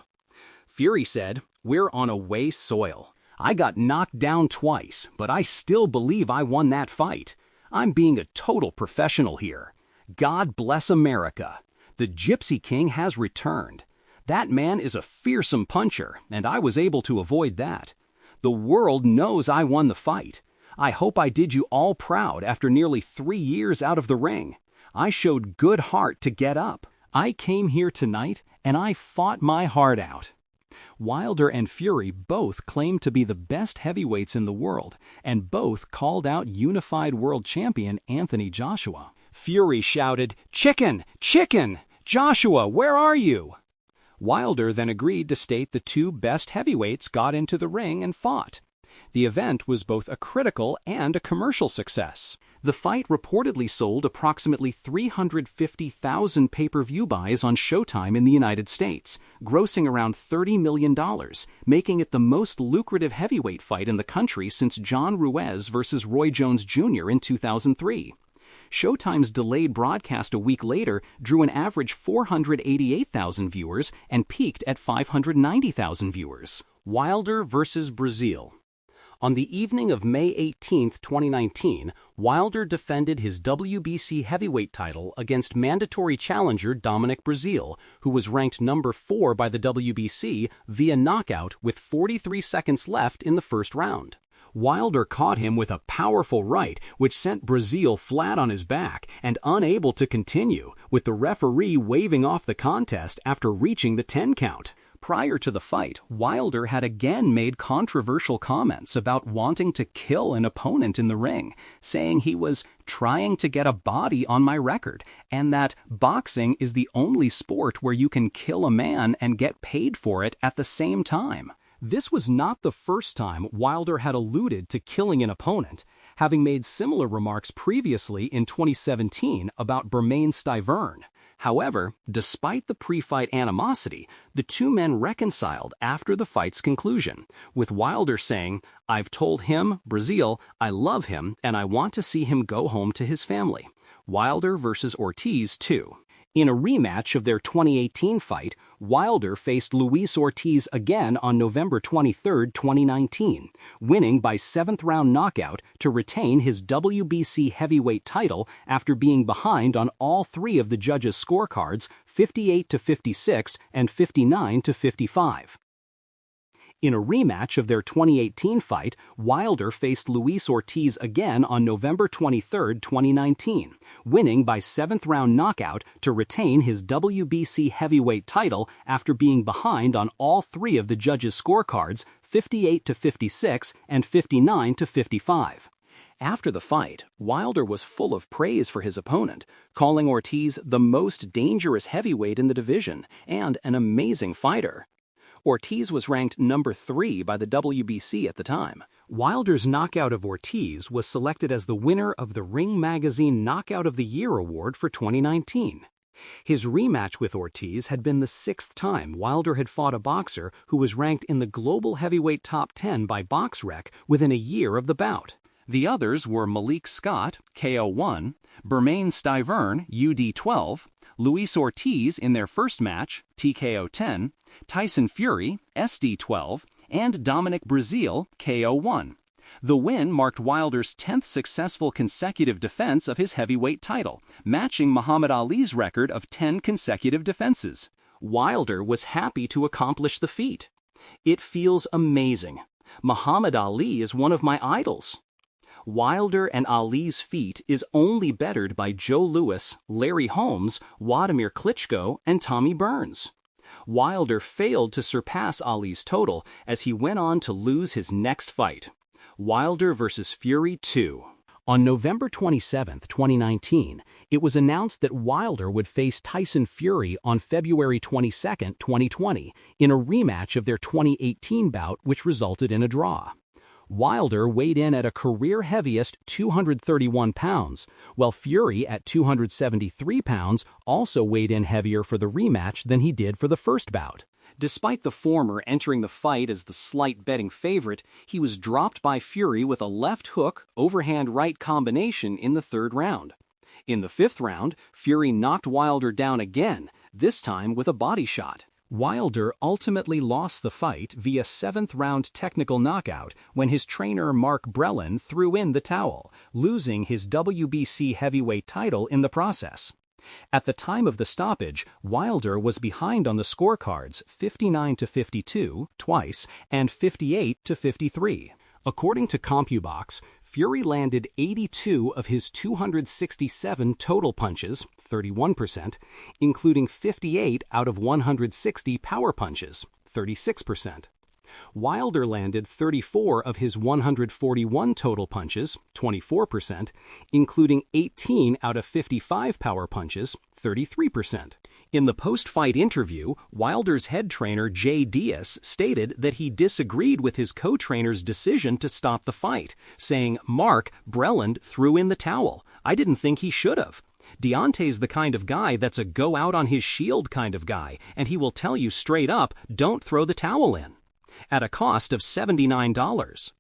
Fury said, "We're on away soil. I got knocked down twice, but I still believe I won that fight. I'm being a total professional here. God bless America. The Gypsy King has returned. That man is a fearsome puncher, and I was able to avoid that. The world knows I won the fight. I hope I did you all proud after nearly 3 years out of the ring. I showed good heart to get up. I came here tonight and I fought my heart out." Wilder and Fury both claimed to be the best heavyweights in the world, and both called out unified world champion Anthony Joshua. Fury shouted, "Chicken! Chicken! Joshua, where are you?" Wilder then agreed to state the two best heavyweights got into the ring and fought. The event was both a critical and a commercial success. The fight reportedly sold approximately 350,000 pay-per-view buys on Showtime in the United States, grossing around $30 million, making it the most lucrative heavyweight fight in the country since John Ruiz versus Roy Jones Jr. in 2003. Showtime's delayed broadcast a week later drew an average 488,000 viewers and peaked at 590,000 viewers. Wilder versus Brazil. On the evening of May 18, 2019, Wilder defended his WBC heavyweight title against mandatory challenger Dominic Breazeale, who was ranked number 4 by the WBC via knockout with 43 seconds left in the first round. Wilder caught him with a powerful right, which sent Breazeale flat on his back and unable to continue, with the referee waving off the contest after reaching the 10 count. Prior to the fight, Wilder had again made controversial comments about wanting to kill an opponent in the ring, saying he was trying to get a body on my record, and that boxing is the only sport where you can kill a man and get paid for it at the same time. This was not the first time Wilder had alluded to killing an opponent, having made similar remarks previously in 2017 about Bermane Stiverne. However, despite the pre-fight animosity, the two men reconciled after the fight's conclusion, with Wilder saying, "I've told him, Breazeale, I love him and I want to see him go home to his family." Wilder versus Ortiz 2. In a rematch of their 2018 fight, Wilder faced Luis Ortiz again on November 23, 2019, winning by 7th-round knockout to retain his WBC heavyweight title after being behind on all 3 of the judges' scorecards, 58-56 and 59-55. In a rematch of their 2018 fight, Wilder faced Luis Ortiz again on November 23, 2019, winning by 7th-round knockout to retain his WBC heavyweight title after being behind on all 3 of the judges' scorecards, 58-56 and 59-55. After the fight, Wilder was full of praise for his opponent, calling Ortiz the most dangerous heavyweight in the division and an amazing fighter. Ortiz was ranked number 3 by the WBC at the time. Wilder's knockout of Ortiz was selected as the winner of the Ring Magazine Knockout of the Year award for 2019. His rematch with Ortiz had been the 6th time Wilder had fought a boxer who was ranked in the global heavyweight top 10 by BoxRec within a year of the bout. The others were Malik Scott, KO1, Bermane Stiverne, UD12, Luis Ortiz in their first match, TKO 10, Tyson Fury, SD12, and Dominic Breazeale, KO1. The win marked Wilder's 10th successful consecutive defense of his heavyweight title, matching Muhammad Ali's record of 10 consecutive defenses. Wilder was happy to accomplish the feat. "It feels amazing. Muhammad Ali is one of my idols." Wilder and Ali's feat is only bettered by Joe Louis, Larry Holmes, Wladimir Klitschko, and Tommy Burns. Wilder failed to surpass Ali's total as he went on to lose his next fight. Wilder versus Fury 2. On November 27, 2019, it was announced that Wilder would face Tyson Fury on February 22, 2020, in a rematch of their 2018 bout, which resulted in a draw. Wilder weighed in at a career-heaviest 231 pounds, while Fury at 273 pounds also weighed in heavier for the rematch than he did for the first bout. Despite the former entering the fight as the slight betting favorite, he was dropped by Fury with a left hook, overhand right combination in the 3rd round. In the 5th round, Fury knocked Wilder down again, this time with a body shot. Wilder ultimately lost the fight via 7th-round technical knockout when his trainer Mark Brelin threw in the towel, losing his WBC heavyweight title in the process. At the time of the stoppage, Wilder was behind on the scorecards 59-52 twice and 58-53. According to CompuBox, Fury landed 82 of his 267 total punches, 31%, including 58 out of 160 power punches, 36%. Wilder landed 34 of his 141 total punches, 24%, including 18 out of 55 power punches, 33%. In the post-fight interview, Wilder's head trainer Jay Diaz stated that he disagreed with his co-trainer's decision to stop the fight, saying, "Mark Breland threw in the towel. I didn't think he should have. Deontay's the kind of guy that's a go-out-on-his-shield kind of guy, and he will tell you straight up, don't throw the towel in." At a cost of $79.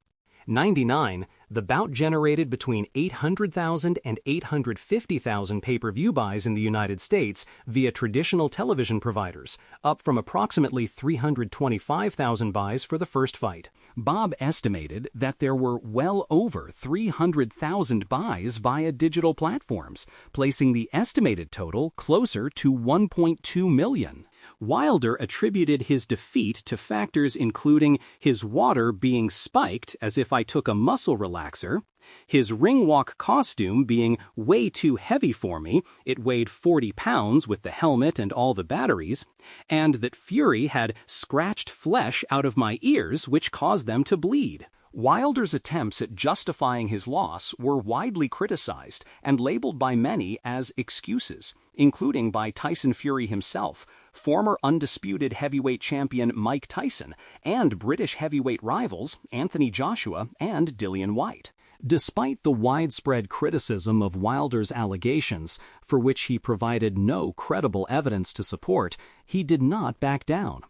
$99, the bout generated between 800,000 and 850,000 pay-per-view buys in the United States via traditional television providers, up from approximately 325,000 buys for the first fight. Bob estimated that there were well over 300,000 buys via digital platforms, placing the estimated total closer to 1.2 million. Wilder attributed his defeat to factors including his water being spiked as if I took a muscle relaxer, his ring walk costume being way too heavy for me, it weighed 40 pounds with the helmet and all the batteries, and that Fury had scratched flesh out of my ears which caused them to bleed. Wilder's attempts at justifying his loss were widely criticized and labeled by many as excuses, including by Tyson Fury himself, former undisputed heavyweight champion Mike Tyson, and British heavyweight rivals Anthony Joshua and Dillian Whyte. Despite the widespread criticism of Wilder's allegations, for which he provided no credible evidence to support, he did not back down.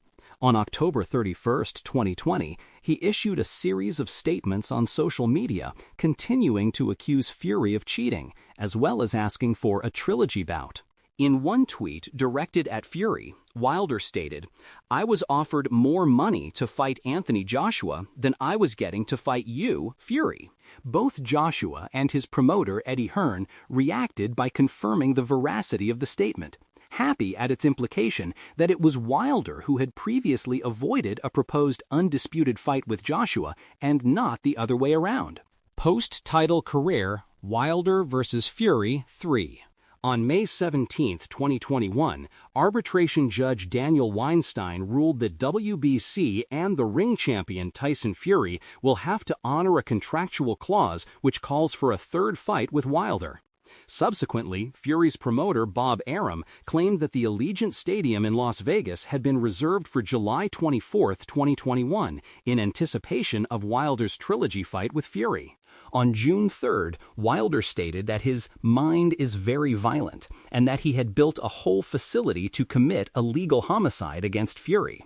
On October 31, 2020, he issued a series of statements on social media continuing to accuse Fury of cheating, as well as asking for a trilogy bout. In one tweet directed at Fury, Wilder stated, "I was offered more money to fight Anthony Joshua than I was getting to fight you, Fury." Both Joshua and his promoter Eddie Hearn reacted by confirming the veracity of the statement, happy at its implication that it was Wilder who had previously avoided a proposed undisputed fight with Joshua and not the other way around. Post-title career, Wilder vs. Fury 3. On May 17, 2021, arbitration judge Daniel Weinstein ruled that WBC and the ring champion Tyson Fury will have to honor a contractual clause which calls for a third fight with Wilder. Subsequently, Fury's promoter Bob Arum claimed that the Allegiant Stadium in Las Vegas had been reserved for July 24, 2021, in anticipation of Wilder's trilogy fight with Fury. On June 3rd, Wilder stated that his mind is very violent and that he had built a whole facility to commit a legal homicide against Fury.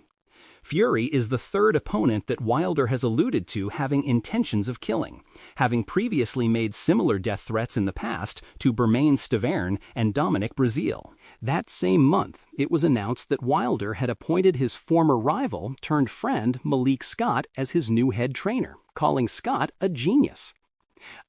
Fury is the third opponent that Wilder has alluded to having intentions of killing, having previously made similar death threats in the past to Bermane Stiverne and Dominic Breazeale. That same month, it was announced that Wilder had appointed his former rival turned friend Malik Scott as his new head trainer, calling Scott a genius.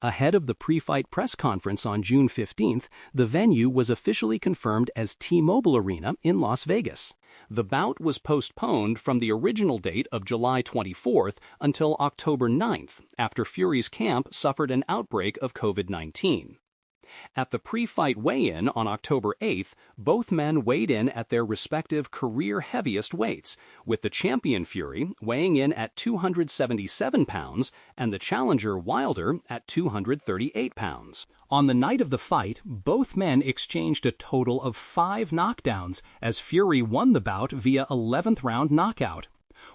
Ahead of the pre-fight press conference on June 15th, the venue was officially confirmed as T-Mobile Arena in Las Vegas. The bout was postponed from the original date of July 24th until October 9th, after Fury's camp suffered an outbreak of COVID-19. At the pre-fight weigh-in on October 8th, both men weighed in at their respective career heaviest weights, with the champion Fury weighing in at 277 pounds and the challenger Wilder at 238 pounds. On the night of the fight, both men exchanged a total of 5 knockdowns as Fury won the bout via 11th round knockout.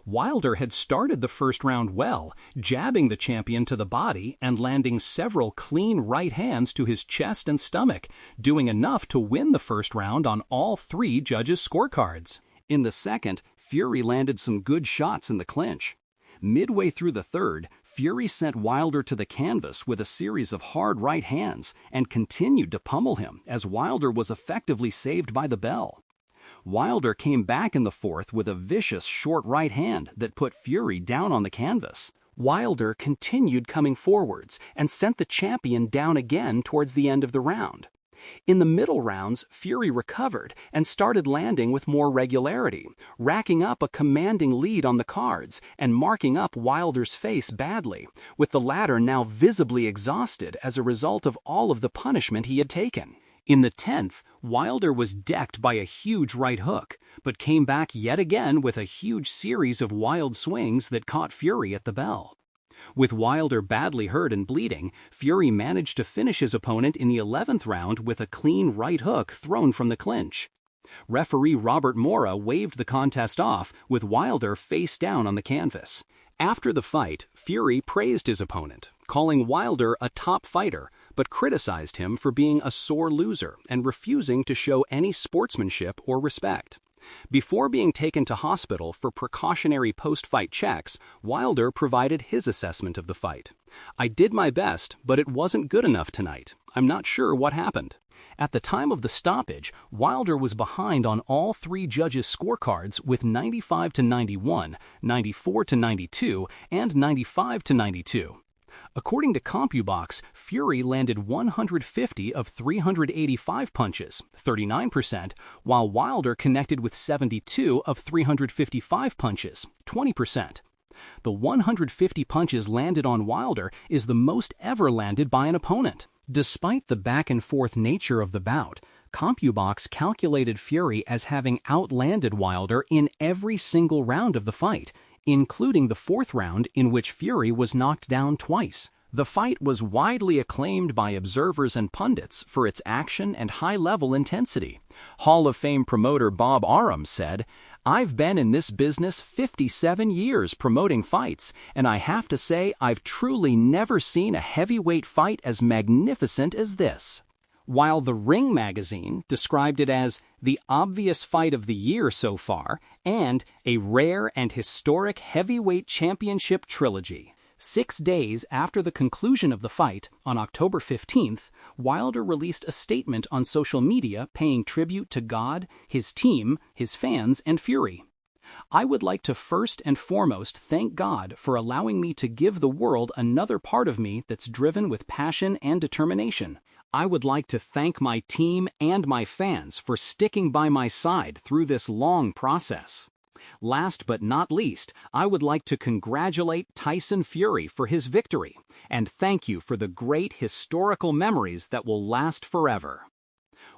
Wilder had started the first round well, jabbing the champion to the body and landing several clean right hands to his chest and stomach, doing enough to win the first round on all 3 judges' scorecards. In the second, Fury landed some good shots in the clinch. Midway through the third, Fury sent Wilder to the canvas with a series of hard right hands and continued to pummel him as Wilder was effectively saved by the bell. Wilder came back in the fourth with a vicious short right hand that put Fury down on the canvas. Wilder continued coming forwards and sent the champion down again towards the end of the round. In the middle rounds, Fury recovered and started landing with more regularity, racking up a commanding lead on the cards and marking up Wilder's face badly, with the latter now visibly exhausted as a result of all of the punishment he had taken. In the 10th, Wilder was decked by a huge right hook, but came back yet again with a huge series of wild swings that caught Fury at the bell. With Wilder badly hurt and bleeding, Fury managed to finish his opponent in the 11th round with a clean right hook thrown from the clinch. Referee Robert Mora waved the contest off with Wilder face down on the canvas. After the fight, Fury praised his opponent, calling Wilder a top fighter, but criticized him for being a sore loser and refusing to show any sportsmanship or respect. Before being taken to hospital for precautionary post-fight checks, Wilder provided his assessment of the fight. "I did my best, but it wasn't good enough tonight. I'm not sure what happened." At the time of the stoppage, Wilder was behind on all three judges' scorecards with 95-91, 94-92, and 95-92. According to CompuBox, Fury landed 150 of 385 punches, 39%, while Wilder connected with 72 of 355 punches, 20%. The 150 punches landed on Wilder is the most ever landed by an opponent. Despite the back-and-forth nature of the bout, CompuBox calculated Fury as having outlanded Wilder in every single round of the fight, including the 4th round in which Fury was knocked down twice. The fight was widely acclaimed by observers and pundits for its action and high-level intensity. Hall of Fame promoter Bob Arum said, "I've been in this business 57 years promoting fights, and I have to say I've truly never seen a heavyweight fight as magnificent as this." While the Ring magazine described it as the obvious fight of the year so far and a rare and historic heavyweight championship trilogy. 6 days after the conclusion of the fight, on October 15th, Wilder released a statement on social media paying tribute to God, his team, his fans, and Fury. "I would like to first and foremost thank God for allowing me to give the world another part of me that's driven with passion and determination. I would like to thank my team and my fans for sticking by my side through this long process. Last but not least, I would like to congratulate Tyson Fury for his victory, and thank you for the great historical memories that will last forever."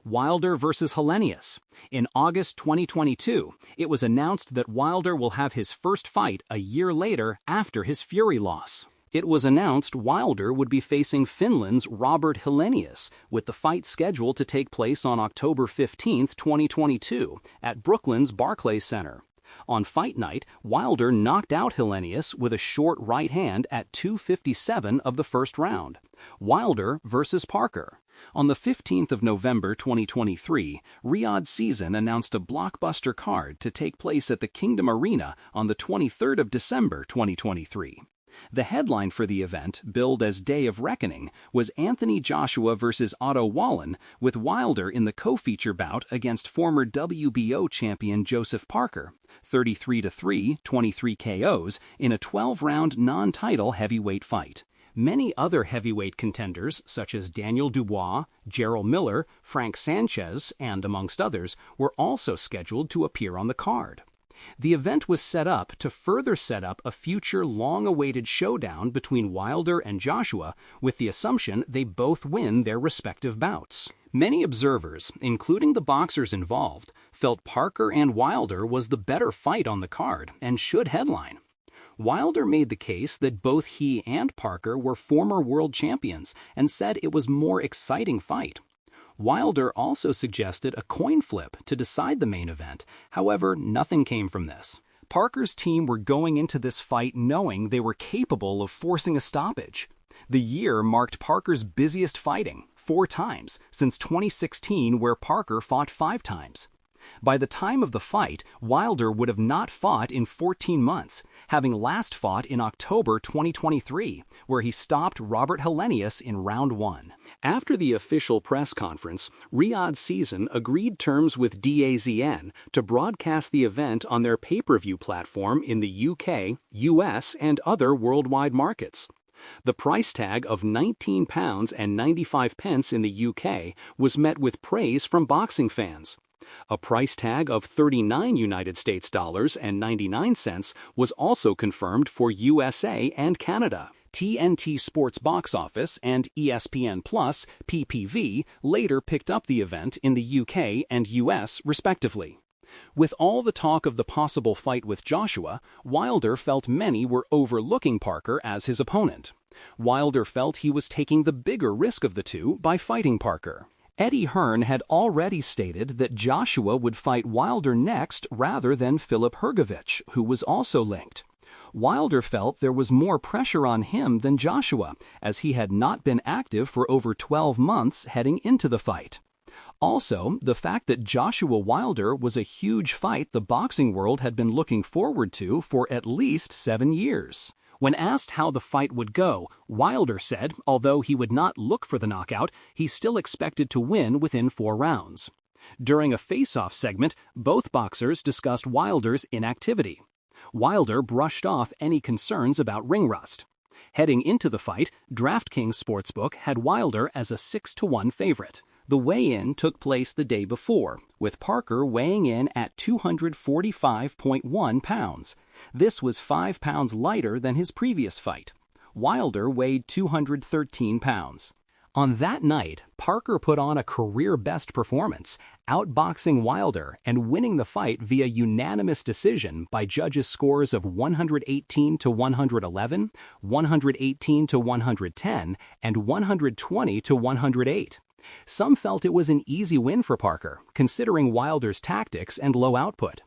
Wilder versus Helenius. In August 2022, it was announced that Wilder will have his first fight a year later after his Fury loss. It was announced Wilder would be facing Finland's Robert Helenius, with the fight scheduled to take place on October 15, 2022, at Brooklyn's Barclays Center. On fight night, Wilder knocked out Helenius with a short right hand at 2:57 of the first round. Wilder versus Parker. On the 15th of November 2023, Riyadh Season announced a blockbuster card to take place at the Kingdom Arena on the 23rd of December 2023. The headline for the event, billed as Day of Reckoning, was Anthony Joshua versus Otto Wallin, with Wilder in the co-feature bout against former WBO champion Joseph Parker, 33-3, 23 KOs, in a 12-round non-title heavyweight fight. Many other heavyweight contenders, such as Daniel Dubois, Gerald Miller, Frank Sanchez, and amongst others, were also scheduled to appear on the card. The event was set up to further set up a future long-awaited showdown between Wilder and Joshua, with the assumption they both win their respective bouts. Many observers, including the boxers involved, felt Parker and Wilder was the better fight on the card and should headline. Wilder made the case that both he and Parker were former world champions and said it was a more exciting fight. Wilder also suggested a coin flip to decide the main event. However, nothing came from this. Parker's team were going into this fight knowing they were capable of forcing a stoppage. The year marked Parker's busiest fighting, 4 times, since 2016, where Parker fought 5 times. By the time of the fight, Wilder would have not fought in 14 months, having last fought in October 2023, where he stopped Robert Helenius in round 1. After the official press conference, Riyadh Season agreed terms with DAZN to broadcast the event on their pay-per-view platform in the UK, US, and other worldwide markets. The price tag of £19 and 95 pence in the UK was met with praise from boxing fans. A price tag of $39 and 99 cents was also confirmed for USA and Canada. TNT Sports Box Office and ESPN Plus (PPV) later picked up the event in the UK and US respectively. With all the talk of the possible fight with Joshua, Wilder felt many were overlooking Parker as his opponent. Wilder felt he was taking the bigger risk of the two by fighting Parker. Eddie Hearn had already stated that Joshua would fight Wilder next rather than Filip Hrgović, who was also linked. Wilder felt there was more pressure on him than Joshua, as he had not been active for over 12 months heading into the fight. Also, the fact that Joshua Wilder was a huge fight the boxing world had been looking forward to for at least 7 years. When asked how the fight would go, Wilder said although he would not look for the knockout, he still expected to win within 4 rounds. During a face-off segment, both boxers discussed Wilder's inactivity. Wilder brushed off any concerns about ring rust. Heading into the fight, DraftKings Sportsbook had Wilder as a 6-1 favorite. The weigh-in took place the day before, with Parker weighing in at 245.1 pounds. This was 5 pounds lighter than his previous fight. Wilder weighed 213 pounds. On that night, Parker put on a career-best performance, outboxing Wilder and winning the fight via unanimous decision by judges' scores of 118-111, 118-110, and 120-108. Some felt it was an easy win for Parker, considering Wilder's tactics and low output.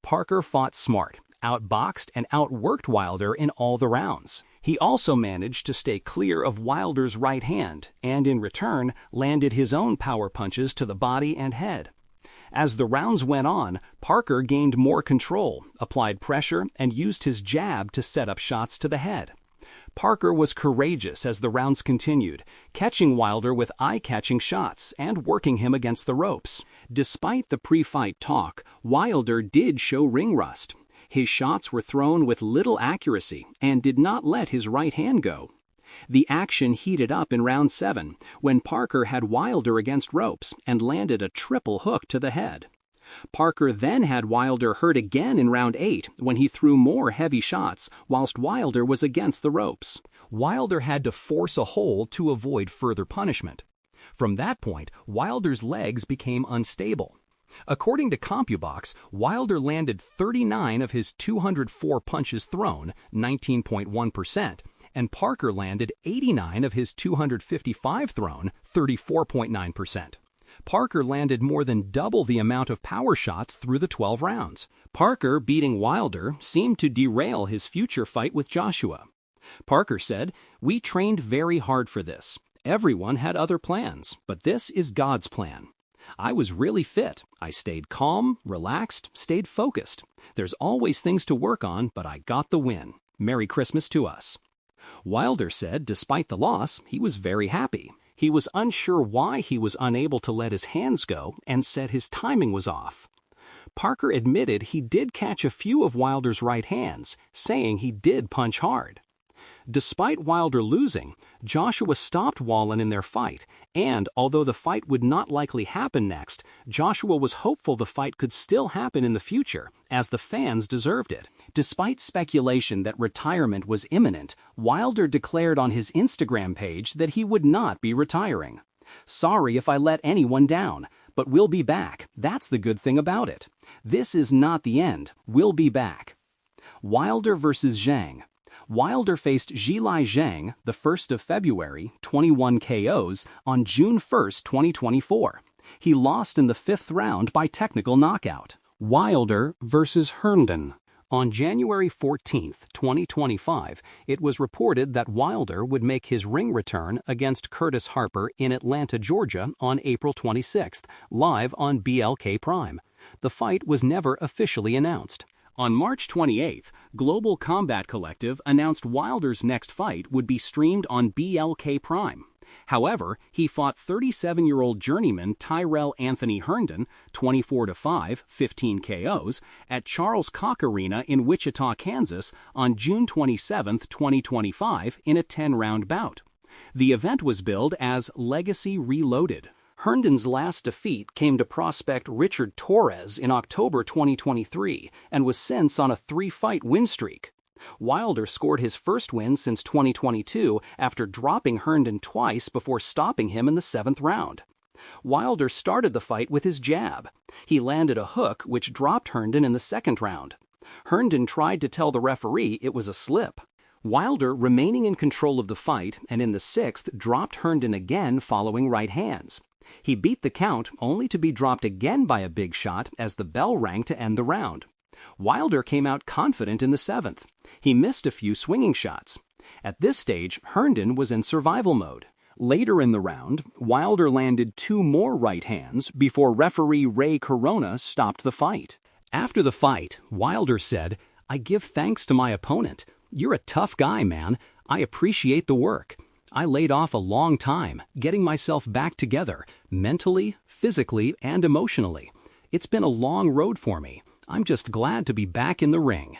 Parker fought smart, outboxed and outworked Wilder in all the rounds. He also managed to stay clear of Wilder's right hand and, in return, landed his own power punches to the body and head. As the rounds went on, Parker gained more control, applied pressure, and used his jab to set up shots to the head. Parker was courageous as the rounds continued, catching Wilder with eye-catching shots and working him against the ropes. Despite the pre-fight talk, Wilder did show ring rust. His shots were thrown with little accuracy and did not let his right hand go. The action heated up in round 7, when Parker had Wilder against ropes and landed a triple hook to the head. Parker then had Wilder hurt again in round 8 when he threw more heavy shots whilst Wilder was against the ropes. Wilder had to force a hold to avoid further punishment. From that point, Wilder's legs became unstable. According to CompuBox, Wilder landed 39 of his 204 punches thrown, 19.1%, and Parker landed 89 of his 255 thrown, 34.9%. Parker landed more than double the amount of power shots through the 12 rounds. Parker beating Wilder seemed to derail his future fight with Joshua. Parker said, "We trained very hard for this. Everyone had other plans, but this is God's plan. I was really fit. I stayed calm, relaxed, stayed focused. There's always things to work on, but I got the win. Merry Christmas to us." Wilder said despite the loss, he was very happy. He was unsure why he was unable to let his hands go and said his timing was off. Parker admitted he did catch a few of Wilder's right hands, saying he did punch hard. Despite Wilder losing, Joshua stopped Wallin in their fight, and although the fight would not likely happen next, Joshua was hopeful the fight could still happen in the future, as the fans deserved it. Despite speculation that retirement was imminent, Wilder declared on his Instagram page that he would not be retiring. "Sorry if I let anyone down, but we'll be back. That's the good thing about it. This is not the end. We'll be back." Wilder versus Zhang. Wilder faced Zhilai Zhang the 1st of February, 21 KOs, on June 1, 2024. He lost in the 5th round by technical knockout. Wilder versus Herndon. On January 14, 2025, it was reported that Wilder would make his ring return against Curtis Harper in Atlanta, Georgia on April 26, live on BLK Prime. The fight was never officially announced. On March 28, Global Combat Collective announced Wilder's next fight would be streamed on BLK Prime. However, he fought 37-year-old journeyman Tyrell Anthony Herndon, 24-5, 15 KOs, at Charles Koch Arena in Wichita, Kansas, on June 27, 2025, in a 10-round bout. The event was billed as Legacy Reloaded. Herndon's last defeat came to prospect Richard Torres in October 2023 and was since on a 3-fight win streak. Wilder scored his first win since 2022 after dropping Herndon twice before stopping him in the 7th round. Wilder started the fight with his jab. He landed a hook which dropped Herndon in the 2nd round. Herndon tried to tell the referee it was a slip. Wilder, remaining in control of the fight and in the 6th, dropped Herndon again following right hands. He beat the count only to be dropped again by a big shot as the bell rang to end the round. Wilder came out confident in the 7th. He missed a few swinging shots. At this stage, Herndon was in survival mode. Later in the round, Wilder landed 2 more right hands before referee Ray Corona stopped the fight. After the fight, Wilder said, "I give thanks to my opponent. You're a tough guy, man. I appreciate the work. I laid off a long time, getting myself back together, mentally, physically, and emotionally. It's been a long road for me. I'm just glad to be back in the ring."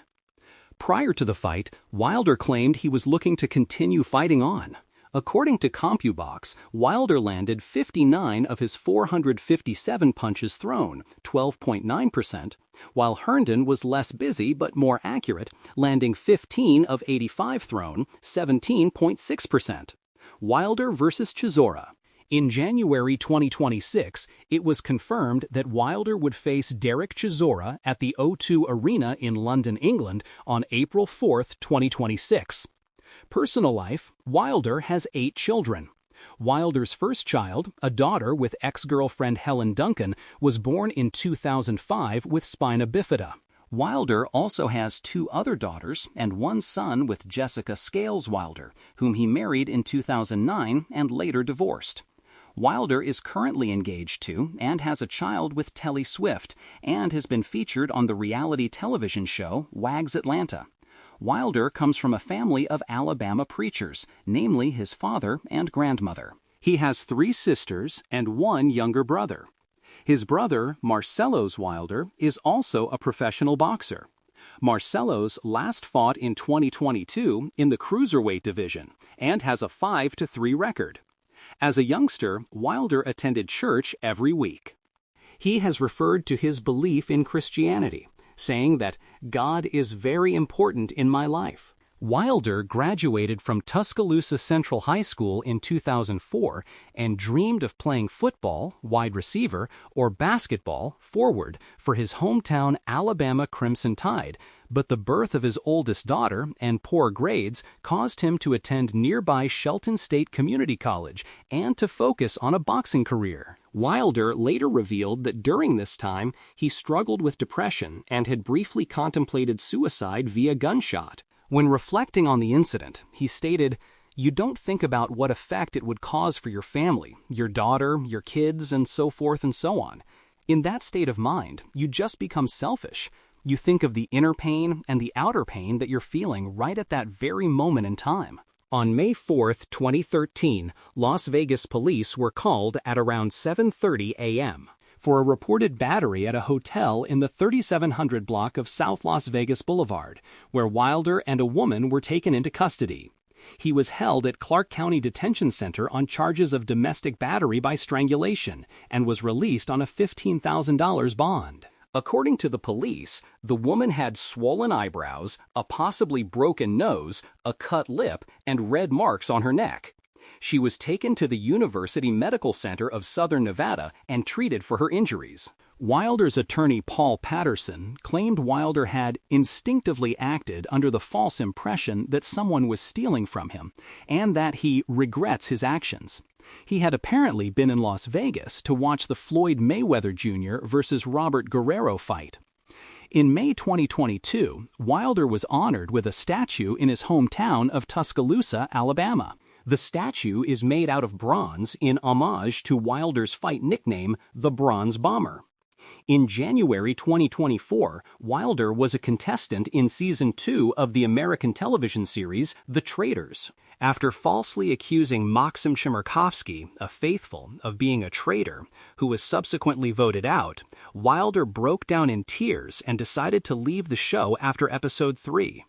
Prior to the fight, Wilder claimed he was looking to continue fighting on. According to CompuBox, Wilder landed 59 of his 457 punches thrown, 12.9%, while Herndon was less busy but more accurate, landing 15 of 85 thrown, 17.6%. Wilder versus Chisora. In January 2026, it was confirmed that Wilder would face Derek Chisora at the O2 Arena in London, England on April 4, 2026. Personal life, Wilder has 8 children. Wilder's first child, a daughter with ex-girlfriend Helen Duncan, was born in 2005 with spina bifida. Wilder also has 2 other daughters and 1 son with Jessica Scales Wilder, whom he married in 2009 and later divorced. Wilder is currently engaged to and has a child with Telly Swift and has been featured on the reality television show Wags Atlanta. Wilder comes from a family of Alabama preachers, namely his father and grandmother. He has 3 sisters and 1 younger brother. His brother, Marcelos Wilder, is also a professional boxer. Marcelos last fought in 2022 in the cruiserweight division and has a 5-3 record. As a youngster, Wilder attended church every week. He has referred to his belief in Christianity, saying that God is very important in my life. Wilder graduated from Tuscaloosa Central High School in 2004 and dreamed of playing football, wide receiver, or basketball, forward, for his hometown Alabama Crimson Tide, but the birth of his oldest daughter and poor grades caused him to attend nearby Shelton State Community College and to focus on a boxing career. Wilder later revealed that during this time he struggled with depression and had briefly contemplated suicide via gunshot. When reflecting on the incident, he stated, "You don't think about what effect it would cause for your family, your daughter, your kids, and so forth and so on. In that state of mind, you just become selfish. You think of the inner pain and the outer pain that you're feeling right at that very moment in time." On May 4, 2013, Las Vegas police were called at around 7:30 a.m. for a reported battery at a hotel in the 3700 block of South Las Vegas Boulevard, where Wilder and a woman were taken into custody. He was held at Clark County Detention Center on charges of domestic battery by strangulation and was released on a $15,000 bond. According to the police, the woman had swollen eyebrows, a possibly broken nose, a cut lip, and red marks on her neck. She was taken to the University Medical Center of Southern Nevada and treated for her injuries. Wilder's attorney Paul Patterson claimed Wilder had instinctively acted under the false impression that someone was stealing from him and that he regrets his actions. He had apparently been in Las Vegas to watch the Floyd Mayweather Jr. versus Robert Guerrero fight. In May 2022, Wilder was honored with a statue in his hometown of Tuscaloosa, Alabama. The statue is made out of bronze in homage to Wilder's fight nickname, the Bronze Bomber. In January 2024, Wilder was a contestant in Season 2 of the American television series The Traitors. After falsely accusing Maxim Chmerkovskiy, a faithful, of being a traitor, who was subsequently voted out, Wilder broke down in tears and decided to leave the show after episode 3.